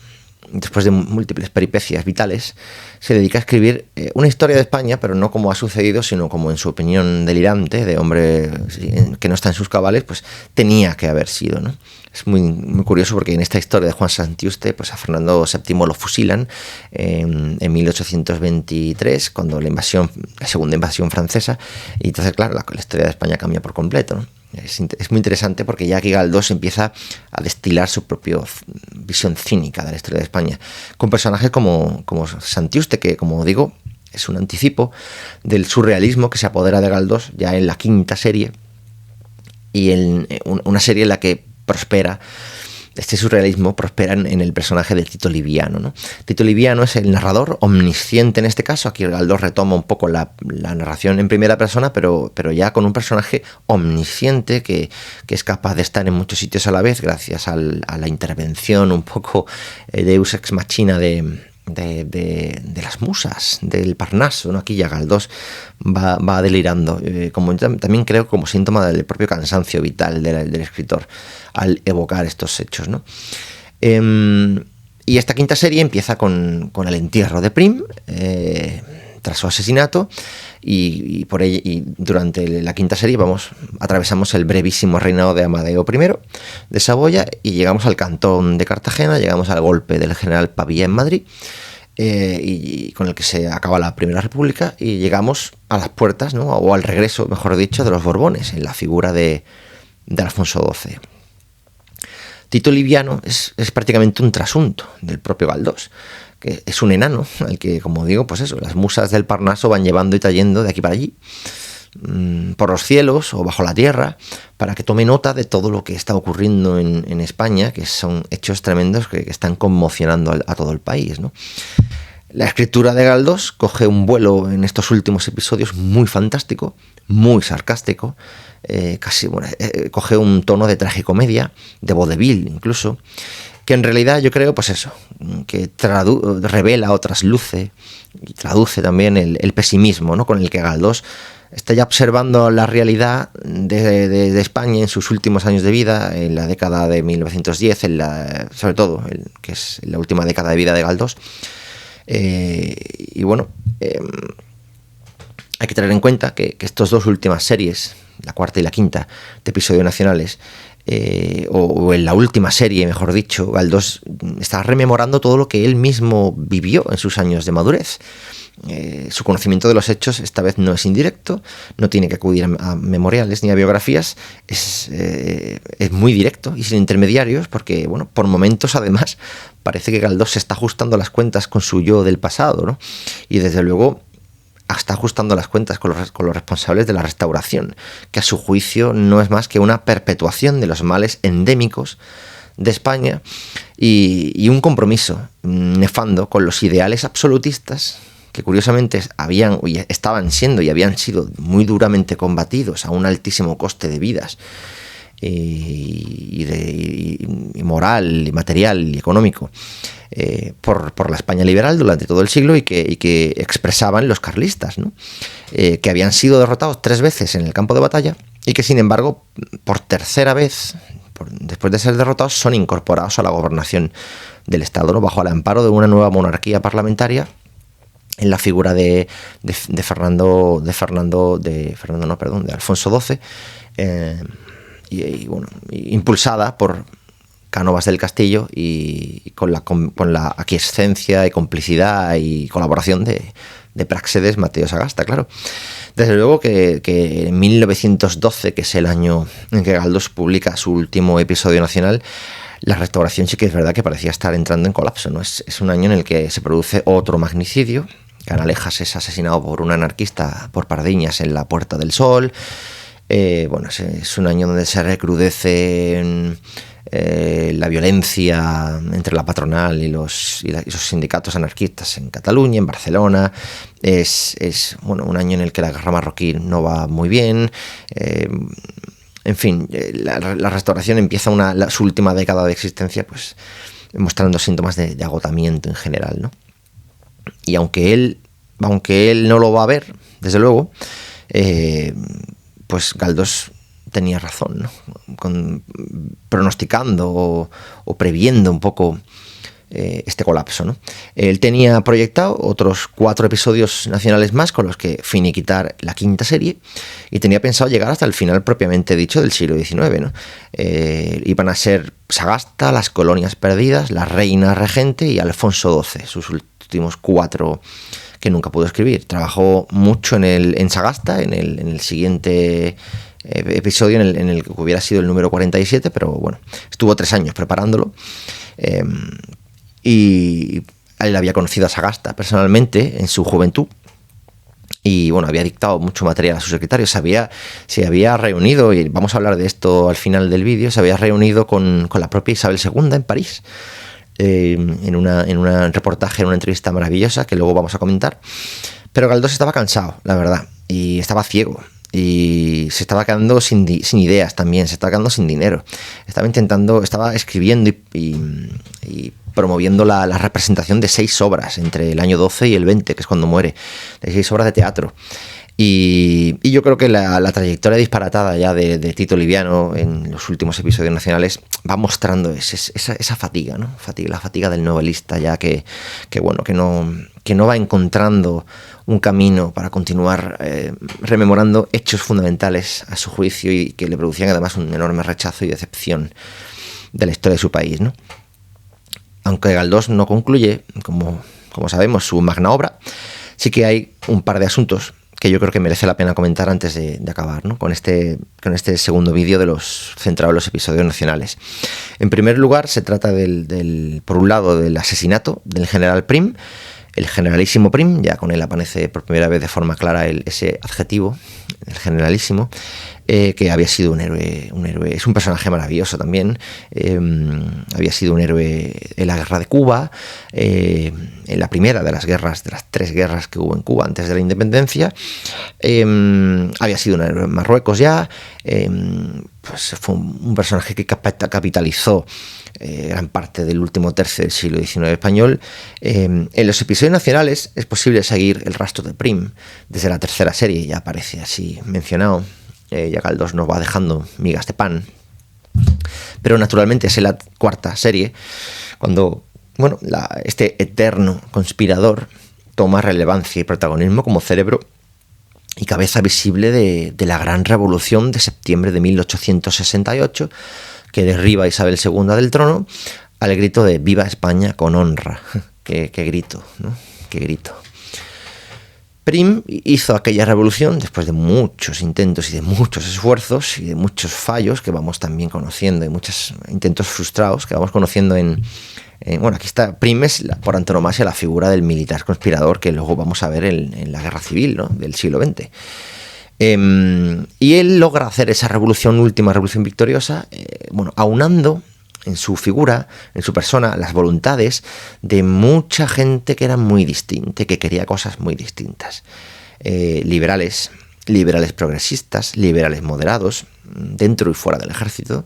después de múltiples peripecias vitales, se dedica a escribir una historia de España, pero no como ha sucedido, sino como en su opinión delirante, de hombre que no está en sus cabales, pues tenía que haber sido, ¿no? Es muy, muy curioso porque en esta historia de Juan Santiuste, pues a Fernando VII lo fusilan en 1823, cuando la segunda invasión francesa, y entonces, claro, la historia de España cambia por completo, ¿no? Es muy interesante porque ya aquí Galdós empieza a destilar su propia visión cínica de la historia de España, con personajes como Santiuste, que, como digo, es un anticipo del surrealismo que se apodera de Galdós ya en la quinta serie, y en una serie en la que prospera, este surrealismo prospera en el personaje de Tito Liviano, ¿no? Tito Liviano es el narrador omnisciente en este caso. Aquí Galdós retoma un poco la narración en primera persona, pero ya con un personaje omnisciente que es capaz de estar en muchos sitios a la vez gracias a la intervención un poco deus ex machina de las musas, del Parnaso, ¿no? Aquí ya Galdós va delirando, como también creo como síntoma del propio cansancio vital del escritor al evocar estos hechos, ¿no? Y esta quinta serie empieza con el entierro de Prim tras su asesinato, y durante la quinta serie atravesamos el brevísimo reinado de Amadeo I de Saboya y llegamos al cantón de Cartagena, llegamos al golpe del general Pavía en Madrid, y con el que se acaba la Primera República, y llegamos a las puertas, ¿no? O al regreso, mejor dicho, de los Borbones, en la figura de Alfonso XII. Tito Liviano es prácticamente un trasunto del propio Galdós, que es un enano al que, como digo, pues eso, las musas del Parnaso van llevando y trayendo de aquí para allí, por los cielos o bajo la tierra, para que tome nota de todo lo que está ocurriendo en España, que son hechos tremendos que están conmocionando a todo el país, ¿no? La escritura de Galdós coge un vuelo en estos últimos episodios muy fantástico, muy sarcástico, coge un tono de tragicomedia, de vodevil incluso, que en realidad yo creo, pues eso, que revela o trasluce y traduce también el pesimismo, ¿no? Con el que Galdós está ya observando la realidad de España en sus últimos años de vida, en la década de 1910, sobre todo, que es la última década de vida de Galdós. Y bueno, hay que tener en cuenta que estas dos últimas series, la cuarta y la quinta, de episodios nacionales, o en la última serie, mejor dicho, Galdós está rememorando todo lo que él mismo vivió en sus años de madurez. Su conocimiento de los hechos esta vez no es indirecto, no tiene que acudir a memoriales ni a biografías, es muy directo y sin intermediarios, porque bueno, por momentos además parece que Galdós se está ajustando las cuentas con su yo del pasado, ¿no? Y desde luego está ajustando las cuentas con los responsables de la Restauración, que a su juicio no es más que una perpetuación de los males endémicos de España y un compromiso nefando con los ideales absolutistas que curiosamente estaban siendo y habían sido muy duramente combatidos a un altísimo coste de vidas y moral, y material y económico por la España liberal durante todo el siglo y que expresaban los carlistas, ¿no? Que habían sido derrotados 3 veces en el campo de batalla y que sin embargo por tercera vez después de ser derrotados, son incorporados a la gobernación del Estado, ¿no? Bajo el amparo de una nueva monarquía parlamentaria en la figura de Alfonso XII, impulsada por Cánovas del Castillo y con la aquiescencia y complicidad y colaboración de Práxedes Mateo Sagasta, claro. Desde luego que en 1912, que es el año en que Galdós publica su último episodio nacional, la restauración sí que es verdad que parecía estar entrando en colapso, ¿no? Es un año en el que se produce otro magnicidio. Canalejas es asesinado por un anarquista por Pardiñas en la Puerta del Sol. Es un año donde se recrudece la violencia entre la patronal y los sindicatos anarquistas en Cataluña, en Barcelona. Es un año en el que la guerra marroquí no va muy bien. En fin, la restauración empieza su última década de existencia pues mostrando síntomas de agotamiento en general, ¿no? Y aunque él no lo va a ver, desde luego, pues Galdós tenía razón, ¿no? Pronosticando o previendo un poco este colapso, ¿no? Él tenía proyectado otros 4 episodios nacionales más con los que finiquitar la quinta serie y tenía pensado llegar hasta el final propiamente dicho del siglo XIX, ¿no? Iban a ser Sagasta, Las colonias perdidas, La reina regente y Alfonso XII, sus últimos 4 que nunca pudo escribir. Trabajó mucho en Sagasta, en el siguiente episodio en el que hubiera sido el número 47, pero bueno, estuvo 3 años preparándolo. Y él había conocido a Sagasta personalmente en su juventud y bueno, había dictado mucho material a su secretario. Se había reunido, y vamos a hablar de esto al final del vídeo, se había reunido con la propia Isabel II en París, en un reportaje, en una entrevista maravillosa que luego vamos a comentar. Pero Galdós estaba cansado, la verdad, y estaba ciego. Y se estaba quedando sin ideas también, se estaba quedando sin dinero. Estaba escribiendo y promoviendo la representación de 6 obras entre el año 12 y el 20, que es cuando muere, de 6 obras de teatro. Y yo creo que la trayectoria disparatada ya de Tito Liviano en los últimos episodios nacionales va mostrando esa fatiga, ¿no? La fatiga del novelista ya que no va encontrando un camino para continuar rememorando hechos fundamentales a su juicio y que le producían además un enorme rechazo y decepción de la historia de su país, ¿no? Aunque Galdós no concluye, como sabemos, su magna obra, sí que hay un par de asuntos que yo creo que merece la pena comentar antes de acabar, ¿no? con este segundo vídeo centrado en los episodios nacionales. En primer lugar, se trata por un lado, del asesinato del general Prim, el generalísimo Prim. Ya con él aparece por primera vez de forma clara ese adjetivo, el generalísimo, que había sido un héroe, es un personaje maravilloso también. Había sido un héroe en la guerra de Cuba, en la primera de las 3 guerras que hubo en Cuba antes de la independencia. Había sido un héroe en Marruecos ya. Pues fue un personaje que capitalizó gran parte del último tercio del siglo XIX español. En los episodios nacionales es posible seguir el rastro de Prim desde la 3ª serie, ya aparece así mencionado. Ya Galdós nos va dejando migas de pan, pero naturalmente es en la 4ª serie cuando este eterno conspirador toma relevancia y protagonismo como cerebro y cabeza visible de la gran revolución de septiembre de 1868 que derriba a Isabel II del trono al grito de «Viva España con honra». Qué grito, ¿no? Qué grito. Prim hizo aquella revolución después de muchos intentos y de muchos esfuerzos y de muchos fallos que vamos también conociendo y muchos intentos frustrados que vamos conociendo aquí está. Prim es por antonomasia la figura del militar conspirador que luego vamos a ver en la guerra civil, ¿no? Del siglo XX. Y él logra hacer esa última revolución victoriosa, aunando en su figura, en su persona, las voluntades de mucha gente que era muy distinta, que quería cosas muy distintas. Liberales progresistas, liberales moderados, dentro y fuera del ejército,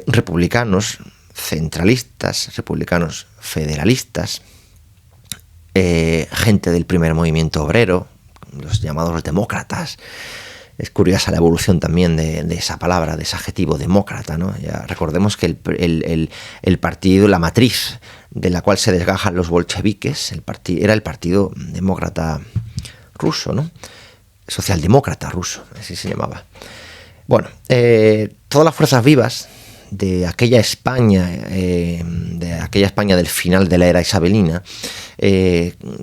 republicanos centralistas, republicanos federalistas, gente del primer movimiento obrero, los llamados demócratas, Es curiosa la evolución también de esa palabra, de ese adjetivo demócrata, ¿no? Ya recordemos que el partido, la matriz de la cual se desgajan los bolcheviques, era el Partido Demócrata Ruso, ¿no? Socialdemócrata ruso, así se llamaba. Bueno, todas las fuerzas vivas de aquella España del final de la era isabelina,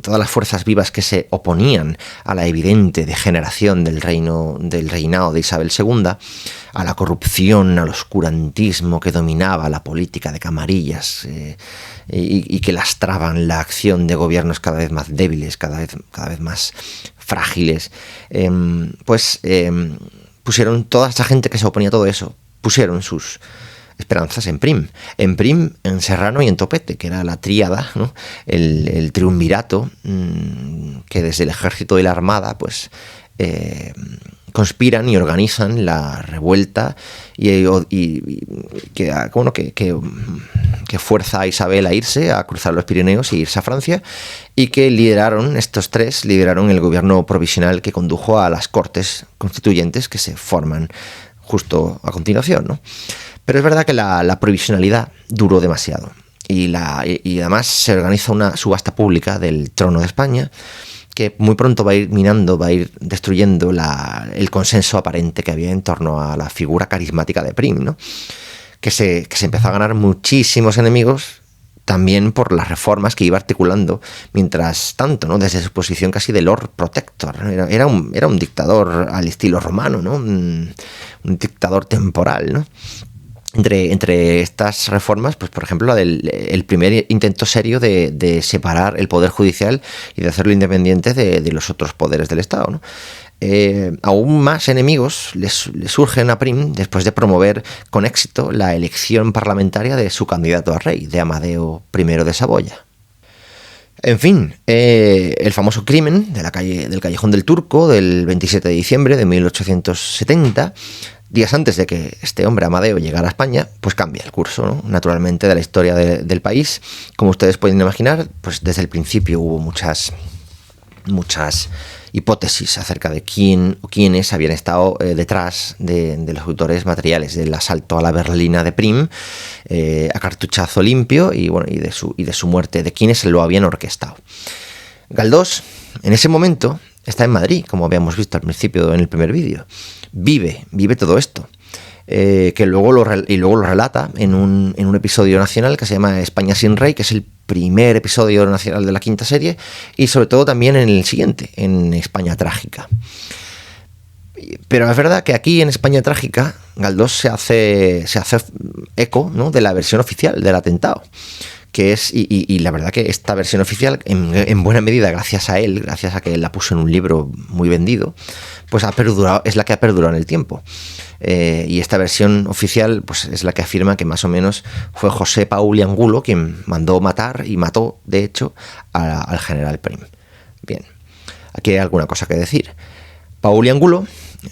todas las fuerzas vivas que se oponían a la evidente degeneración del reinado de Isabel II, a la corrupción, al oscurantismo que dominaba la política de camarillas y que lastraban la acción de gobiernos cada vez más débiles, cada vez más frágiles, pusieron toda esta gente que se oponía a todo eso, pusieron sus esperanzas en Prim, en Serrano y en Topete, que era la tríada, ¿no? el triunvirato que desde el ejército y la armada pues conspiran y organizan la revuelta y que fuerza a Isabel a irse, a cruzar los Pirineos e irse a Francia, y que estos tres lideraron el gobierno provisional que condujo a las Cortes Constituyentes que se forman justo a continuación, ¿no? Pero es verdad que la provisionalidad duró demasiado y además se organiza una subasta pública del trono de España que muy pronto va a ir minando, va a ir destruyendo el consenso aparente que había en torno a la figura carismática de Prim, ¿no? Que se empezó a ganar muchísimos enemigos también por las reformas que iba articulando mientras tanto, ¿no? Desde su posición casi de Lord Protector, ¿no? Era un dictador al estilo romano, ¿no? Un dictador temporal, ¿no? Entre estas reformas, pues por ejemplo, el primer intento serio de separar el poder judicial y de hacerlo independiente de los otros poderes del Estado, ¿no? Aún más enemigos le surgen a Prim después de promover con éxito la elección parlamentaria de su candidato a rey, de Amadeo I de Saboya. En fin, el famoso crimen del Callejón del Turco del 27 de diciembre de 1870, días antes de que este hombre Amadeo llegara a España, pues cambia el curso, ¿no? Naturalmente, de la historia del país. Como ustedes pueden imaginar, pues desde el principio hubo muchas hipótesis acerca de quién o quiénes habían estado detrás de los autores materiales del asalto a la berlina de Prim, a cartuchazo limpio y de su muerte, de quienes lo habían orquestado. Galdós, en ese momento, está en Madrid, como habíamos visto al principio en el primer vídeo. Vive todo esto. Que luego lo relata en un episodio nacional que se llama España sin rey, que es el primer episodio nacional de la quinta serie, y sobre todo también en el siguiente, en España trágica. Pero es verdad que aquí en España trágica Galdós se hace eco, ¿no? De la versión oficial del atentado, que es, y la verdad que esta versión oficial, en buena medida gracias a que él la puso en un libro muy vendido, pues es la que ha perdurado en el tiempo. Y esta versión oficial pues es la que afirma que más o menos fue José Paul y Angulo quien mandó matar y mató, de hecho, al general Prim. Bien, aquí hay alguna cosa que decir. Paul y Angulo,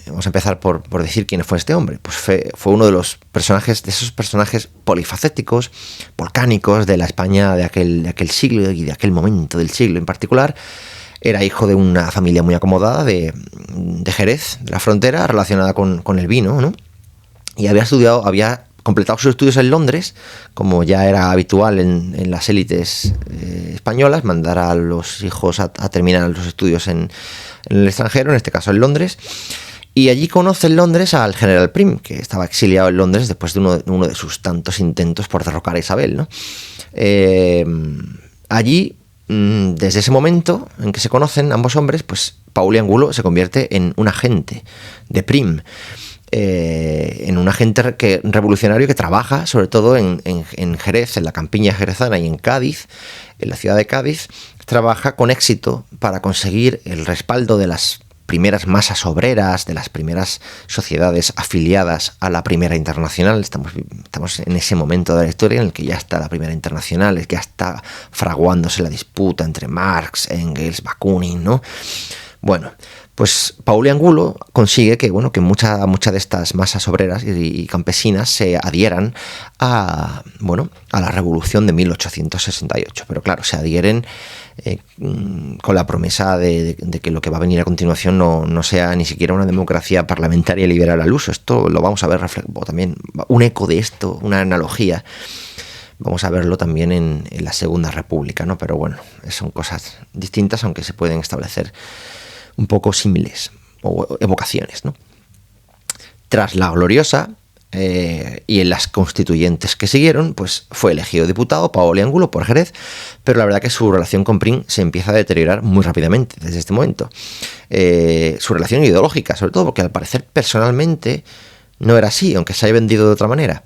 vamos a empezar por decir quién fue este hombre. Pues fue uno de esos personajes polifacéticos, volcánicos de la España de aquel siglo y de aquel momento del siglo en particular. Era hijo de una familia muy acomodada de Jerez, de la frontera, relacionada con el vino, ¿no? Y había completado sus estudios en Londres, como ya era habitual en las élites españolas, mandar a los hijos a terminar los estudios en el extranjero, en este caso en Londres. Y allí conoce en Londres al general Prim, que estaba exiliado en Londres después de uno de sus tantos intentos por derrocar a Isabel, ¿no? Allí, desde ese momento en que se conocen ambos hombres, pues Paul y Angulo se convierte en un agente de Prim, en un agente revolucionario que trabaja sobre todo en Jerez, en la campiña jerezana y en Cádiz, en la ciudad de Cádiz. Trabaja con éxito para conseguir el respaldo de las primeras masas obreras, de las primeras sociedades afiliadas a la Primera Internacional. Estamos en ese momento de la historia en el que ya está la Primera Internacional, es que ya está fraguándose la disputa entre Marx, Engels, Bakunin, ¿no? Bueno, pues Paul y Angulo consigue que mucha de estas masas obreras y campesinas se adhieran a la revolución de 1868. Pero claro, se adhieren con la promesa de que lo que va a venir a continuación no sea ni siquiera una democracia parlamentaria liberal al uso. Esto lo vamos a ver reflejado también, un eco de esto, una analogía. Vamos a verlo también en la Segunda República, ¿no? Pero bueno, son cosas distintas, aunque se pueden establecer un poco símiles o evocaciones, ¿no? Tras la gloriosa y en las constituyentes que siguieron, pues fue elegido diputado Paoli Angulo por Jerez, pero la verdad que su relación con Prim se empieza a deteriorar muy rápidamente desde este momento. Su relación ideológica, sobre todo, porque al parecer personalmente no era así, aunque se haya vendido de otra manera.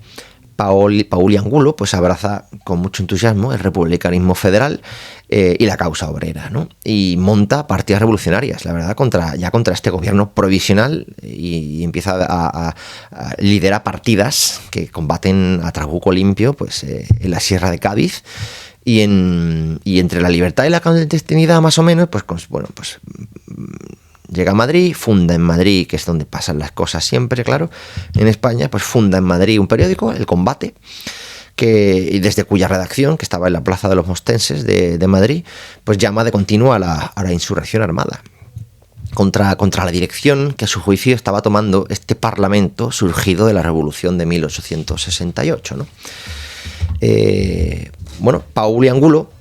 Paoli Angulo pues abraza con mucho entusiasmo el republicanismo federal y la causa obrera, ¿no? Y monta partidas revolucionarias, la verdad, contra este gobierno provisional, y empieza a liderar partidas que combaten a trabuco limpio pues, en la Sierra de Cádiz. Y entre la libertad y la clandestinidad, más o menos, pues llega a Madrid, funda en Madrid, que es donde pasan las cosas siempre, claro, en España, pues funda en Madrid un periódico, El Combate, y desde cuya redacción, que estaba en la Plaza de los Mostenses de Madrid, pues llama de continuo a la insurrección armada contra la dirección que a su juicio estaba tomando este Parlamento surgido de la Revolución de 1868, ¿no? Paoli Angulo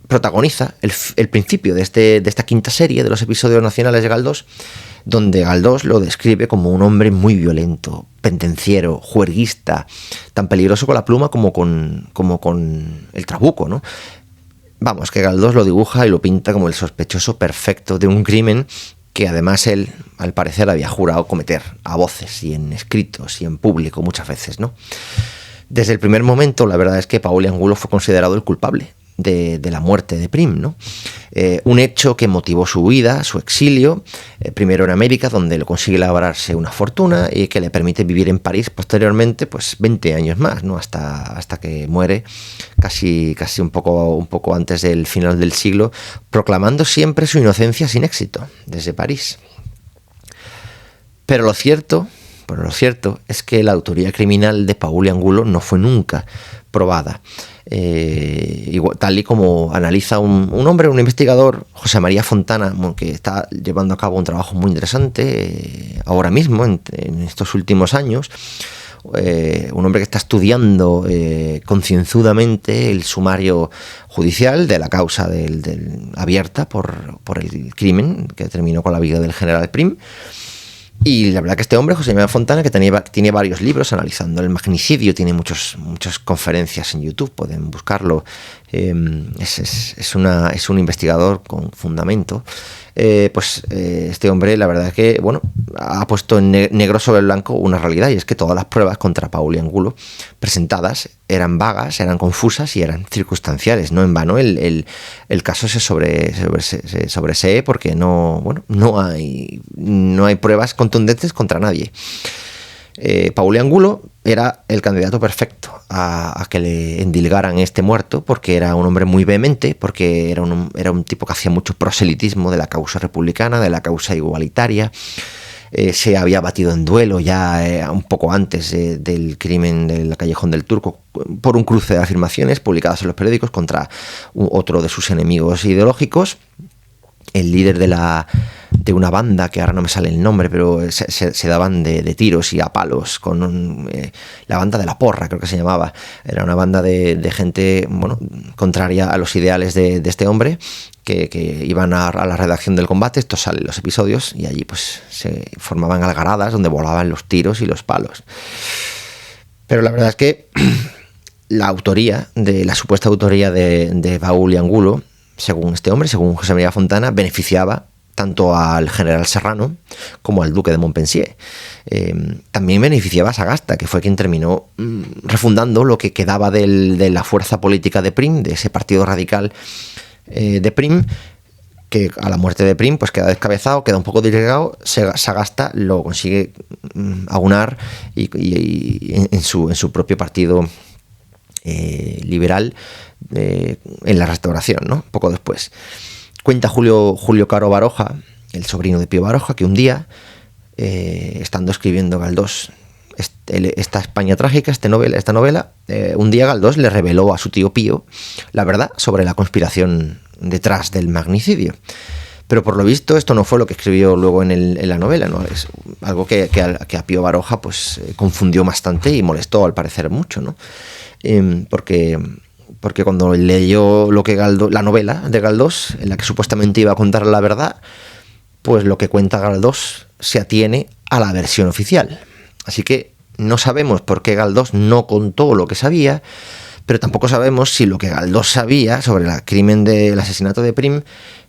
protagoniza el principio de esta quinta serie de los episodios nacionales de Galdós, donde Galdós lo describe como un hombre muy violento, pendenciero, juerguista, tan peligroso con la pluma como con el trabuco, ¿no? Vamos, que Galdós lo dibuja y lo pinta como el sospechoso perfecto de un crimen que además él, al parecer, había jurado cometer a voces y en escritos y en público muchas veces, ¿no? Desde el primer momento, la verdad es que Paoli Angulo fue considerado el culpable de la muerte de Prim, ¿no? Un hecho que motivó su huida, su exilio, primero en América, donde lo consigue labrarse una fortuna y que le permite vivir en París posteriormente, pues 20 años más, ¿no? Hasta que muere casi un poco antes del final del siglo, proclamando siempre su inocencia sin éxito desde París. Pero lo cierto es que la autoría criminal de Paoli Angulo no fue nunca probada. Tal y como analiza un investigador, José María Fontana, que está llevando a cabo un trabajo muy interesante ahora mismo, en estos últimos años. Un hombre que está estudiando concienzudamente el sumario judicial de la causa abierta por el crimen que terminó con la vida del general Prim. Y la verdad que este hombre, José María Fontana, que tiene varios libros analizando el magnicidio, tiene muchas conferencias en YouTube, pueden buscarlo, es un investigador con fundamento. Este hombre, la verdad es que ha puesto en negro sobre blanco una realidad, y es que todas las pruebas contra Paoli Angulo presentadas eran vagas, eran confusas y eran circunstanciales. No en vano el caso se sobresee porque no hay pruebas contundentes contra nadie. Paoli Angulo era el candidato perfecto a que le endilgaran este muerto, porque era un hombre muy vehemente, porque era un tipo que hacía mucho proselitismo de la causa republicana, de la causa igualitaria. Se había batido en duelo ya un poco antes del crimen del Callejón del Turco por un cruce de afirmaciones publicadas en los periódicos contra otro de sus enemigos ideológicos, el líder de una banda que ahora no me sale el nombre, pero se daban de tiros y a palos con la banda de la porra, creo que se llamaba. Era una banda de gente contraria a los ideales de este hombre, que iban a la redacción del Combate. Esto sale en los episodios, y allí pues se formaban algaradas donde volaban los tiros y los palos. Pero la verdad es que la supuesta autoría de Paoli Angulo, según este hombre, según José María Fontana, beneficiaba tanto al general Serrano como al duque de Montpensier. También beneficiaba a Sagasta, que fue quien terminó refundando lo que quedaba de la fuerza política de Prim, de ese partido radical de Prim, que a la muerte de Prim pues queda descabezado, queda un poco disgregado. Sagasta lo consigue aunar y en su propio partido liberal en la Restauración, ¿no? Poco después. Cuenta Julio Caro Baroja, el sobrino de Pío Baroja, que un día, estando escribiendo Galdós esta España trágica, esta novela, un día Galdós le reveló a su tío Pío la verdad sobre la conspiración detrás del magnicidio. Pero por lo visto esto no fue lo que escribió luego en la novela, ¿no? Es algo que a Pío Baroja pues confundió bastante y molestó al parecer mucho, ¿no? Porque cuando leyó la novela de Galdós, en la que supuestamente iba a contar la verdad, pues lo que cuenta Galdós se atiene a la versión oficial. Así que no sabemos por qué Galdós no contó lo que sabía, pero tampoco sabemos si lo que Galdós sabía sobre el crimen del asesinato de Prim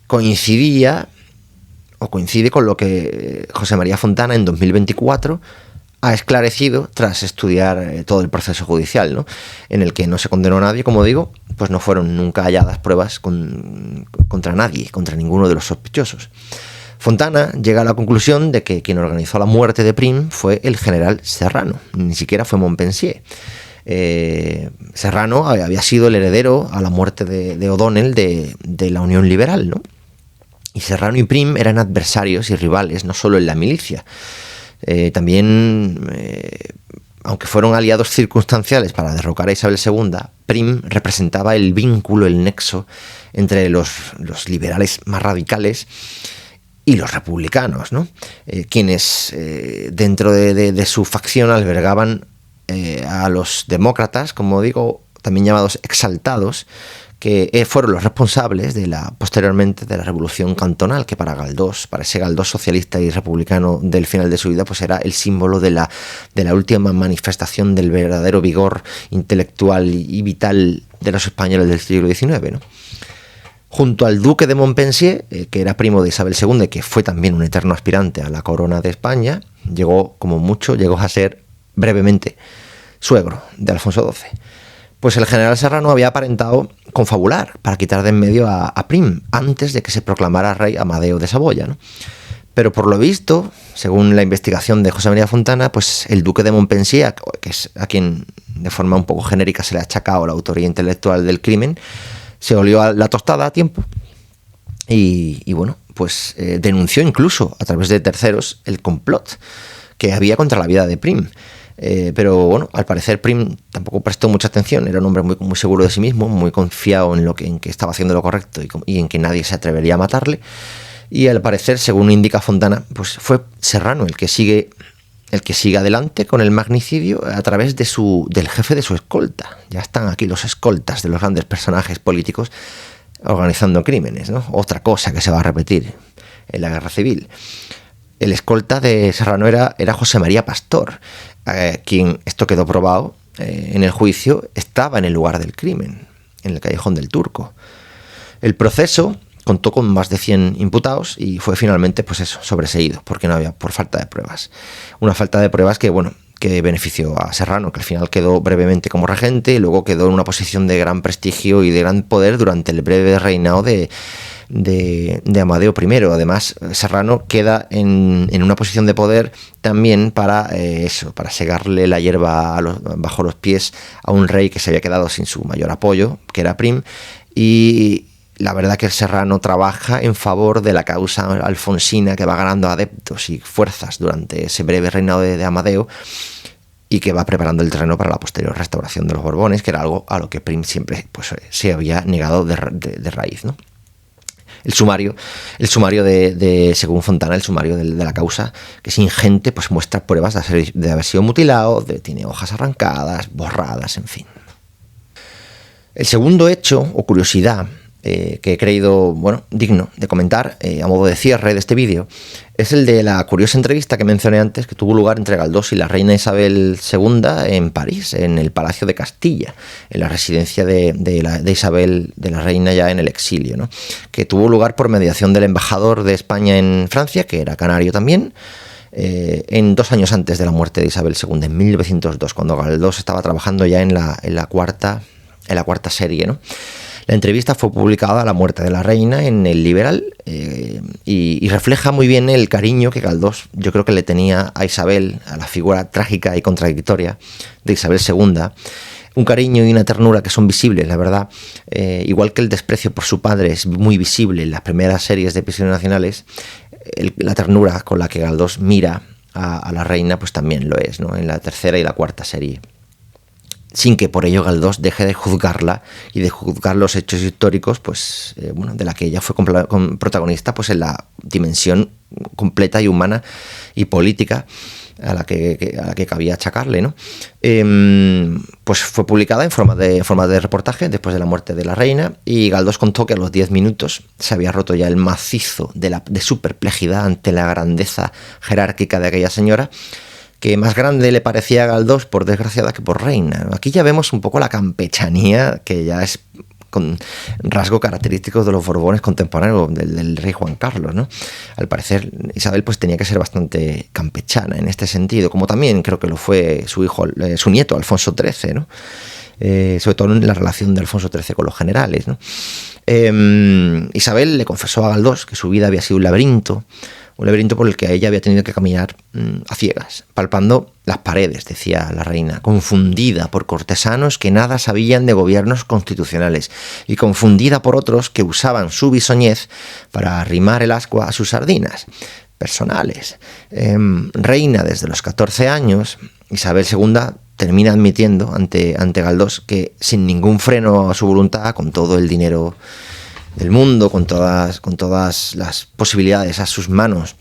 coincide con lo que José María Fontana en 2024 ha esclarecido tras estudiar todo el proceso judicial, ¿no? En el que no se condenó a nadie, como digo, pues no fueron nunca halladas pruebas contra nadie, contra ninguno de los sospechosos. Fontana llega a la conclusión de que quien organizó la muerte de Prim fue el general Serrano, ni siquiera fue Montpensier. Serrano había sido el heredero a la muerte de O'Donnell de la Unión Liberal, ¿no? Y Serrano y Prim eran adversarios y rivales, no solo en la milicia. También, aunque fueron aliados circunstanciales para derrocar a Isabel II, Prim representaba el vínculo, el nexo entre los liberales más radicales y los republicanos, ¿no? Quienes dentro de su facción albergaban a los demócratas, como digo, también llamados exaltados, que fueron los responsables posteriormente de la revolución cantonal, que para ese Galdós socialista y republicano del final de su vida, pues era el símbolo de la última manifestación del verdadero vigor intelectual y vital de los españoles del siglo XIX, ¿no? Junto al duque de Montpensier, que era primo de Isabel II y que fue también un eterno aspirante a la corona de España, llegó a ser brevemente suegro de Alfonso XII. Pues el general Serrano había aparentado confabular para quitar de en medio a Prim antes de que se proclamara rey Amadeo de Saboya, ¿no? Pero por lo visto, según la investigación de José María Fontana, pues el duque de Montpensier, que es a quien de forma un poco genérica se le ha achacado la autoría intelectual del crimen, se olió a la tostada a tiempo y bueno, pues denunció incluso a través de terceros el complot que había contra la vida de Prim. Pero bueno, al parecer Prim tampoco prestó mucha atención, era un hombre muy, muy seguro de sí mismo, muy confiado en que estaba haciendo lo correcto y en que nadie se atrevería a matarle. Y al parecer, según indica Fontana, pues fue Serrano el que sigue adelante con el magnicidio a través del jefe de su escolta. Ya están aquí los escoltas de los grandes personajes políticos organizando crímenes, ¿no? Otra cosa que se va a repetir en la Guerra Civil. El escolta de Serrano era José María Pastor, quien, esto quedó probado en el juicio, estaba en el lugar del crimen, en el Callejón del Turco. El proceso contó con más de 100 imputados y fue finalmente, pues eso, sobreseído, porque no había, por falta de pruebas. Una falta de pruebas que benefició a Serrano, que al final quedó brevemente como regente y luego quedó en una posición de gran prestigio y de gran poder durante el breve reinado de Amadeo I. Además, Serrano queda en una posición de poder también para segarle la hierba bajo los pies a un rey que se había quedado sin su mayor apoyo, que era Prim, y la verdad que Serrano trabaja en favor de la causa alfonsina, que va ganando adeptos y fuerzas durante ese breve reinado de Amadeo y que va preparando el terreno para la posterior restauración de los Borbones, que era algo a lo que Prim siempre pues, se había negado de raíz, ¿no? El sumario según Fontana, el sumario de la causa, que es ingente, pues muestra pruebas de haber sido mutilado, tiene hojas arrancadas, borradas, en fin. El segundo hecho o curiosidad que he creído digno de comentar a modo de cierre de este vídeo es el de la curiosa entrevista que mencioné antes, que tuvo lugar entre Galdós y la reina Isabel II en París, en el Palacio de Castilla, en la residencia de Isabel, de la reina ya en el exilio, ¿no? Que tuvo lugar por mediación del embajador de España en Francia, que era canario también, en 2 años antes de la muerte de Isabel II, en 1902, cuando Galdós estaba trabajando ya en la cuarta serie, ¿no? La entrevista fue publicada a la muerte de la reina en El Liberal y refleja muy bien el cariño que Galdós, yo creo que le tenía a Isabel, a la figura trágica y contradictoria de Isabel II. Un cariño y una ternura que son visibles, la verdad. Igual que el desprecio por su padre es muy visible en las primeras series de Prisioneros Nacionales, la ternura con la que Galdós mira a la reina pues también lo es, ¿no? En la tercera y la cuarta serie. sin que por ello Galdós deje de juzgarla y de juzgar los hechos históricos, pues de la que ella fue protagonista, pues en la dimensión completa y humana y política a la que cabía achacarle, ¿no? Pues fue publicada en forma de reportaje después de la muerte de la reina, y Galdós contó que a los 10 minutos se había roto ya el macizo de su perplejidad ante la grandeza jerárquica de aquella señora, que más grande le parecía a Galdós por desgraciada que por reina. Aquí ya vemos un poco la campechanía, que ya es con rasgo característico de los Borbones contemporáneos del rey Juan Carlos, ¿no? Al parecer Isabel pues tenía que ser bastante campechana en este sentido, como también creo que lo fue su nieto Alfonso XIII, ¿no? Sobre todo en la relación de Alfonso XIII con los generales, ¿no? Isabel le confesó a Galdós que su vida había sido un laberinto por el que ella había tenido que caminar a ciegas, palpando las paredes, decía la reina, confundida por cortesanos que nada sabían de gobiernos constitucionales y confundida por otros que usaban su bisoñez para arrimar el ascua a sus sardinas personales. Reina desde los 14 años, Isabel II termina admitiendo ante Galdós que sin ningún freno a su voluntad, con todo el dinero del mundo, con todas las posibilidades a sus manos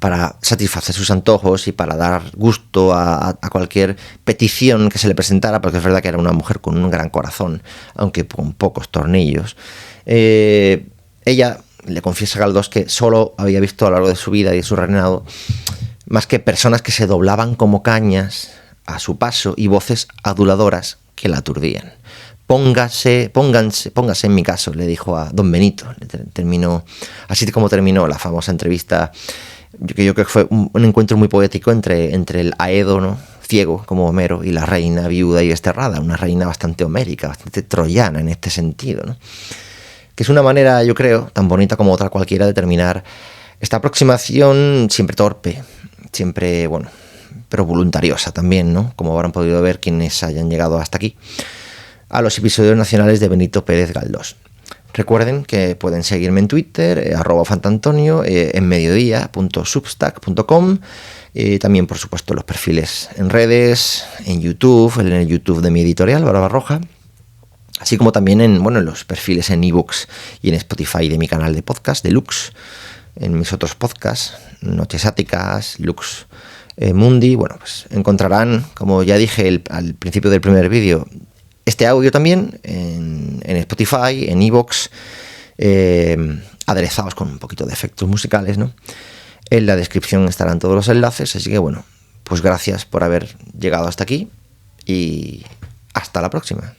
para satisfacer sus antojos y para dar gusto a cualquier petición que se le presentara, porque es verdad que era una mujer con un gran corazón, aunque con pocos tornillos. Ella le confiesa a Galdós que solo había visto a lo largo de su vida y de su reinado más que personas que se doblaban como cañas a su paso y voces aduladoras que la aturdían. Póngase en mi caso, le dijo a don Benito. Así como terminó la famosa entrevista, que yo creo que fue un encuentro muy poético entre el aedo, ¿no?, ciego como Homero y la reina viuda y desterrada, una reina bastante homérica, bastante troyana en este sentido, ¿no? Que es una manera, yo creo, tan bonita como otra cualquiera de terminar esta aproximación siempre torpe, siempre, pero voluntariosa también, ¿no?, como habrán podido ver quienes hayan llegado hasta aquí, a los episodios nacionales de Benito Pérez Galdós. Recuerden que pueden seguirme en Twitter, @fantantonio, en mediodía.substack.com, también por supuesto los perfiles en redes, en el YouTube de mi editorial, Barbarroja, así como también en los perfiles en ebooks y en Spotify de mi canal de podcast, de Lux, en mis otros podcasts, Noches Áticas, Lux Mundi. Pues encontrarán, como ya dije al principio del primer vídeo, este audio también en Spotify, en iVoox, aderezados con un poquito de efectos musicales, ¿no? En la descripción estarán todos los enlaces, así que pues gracias por haber llegado hasta aquí y hasta la próxima.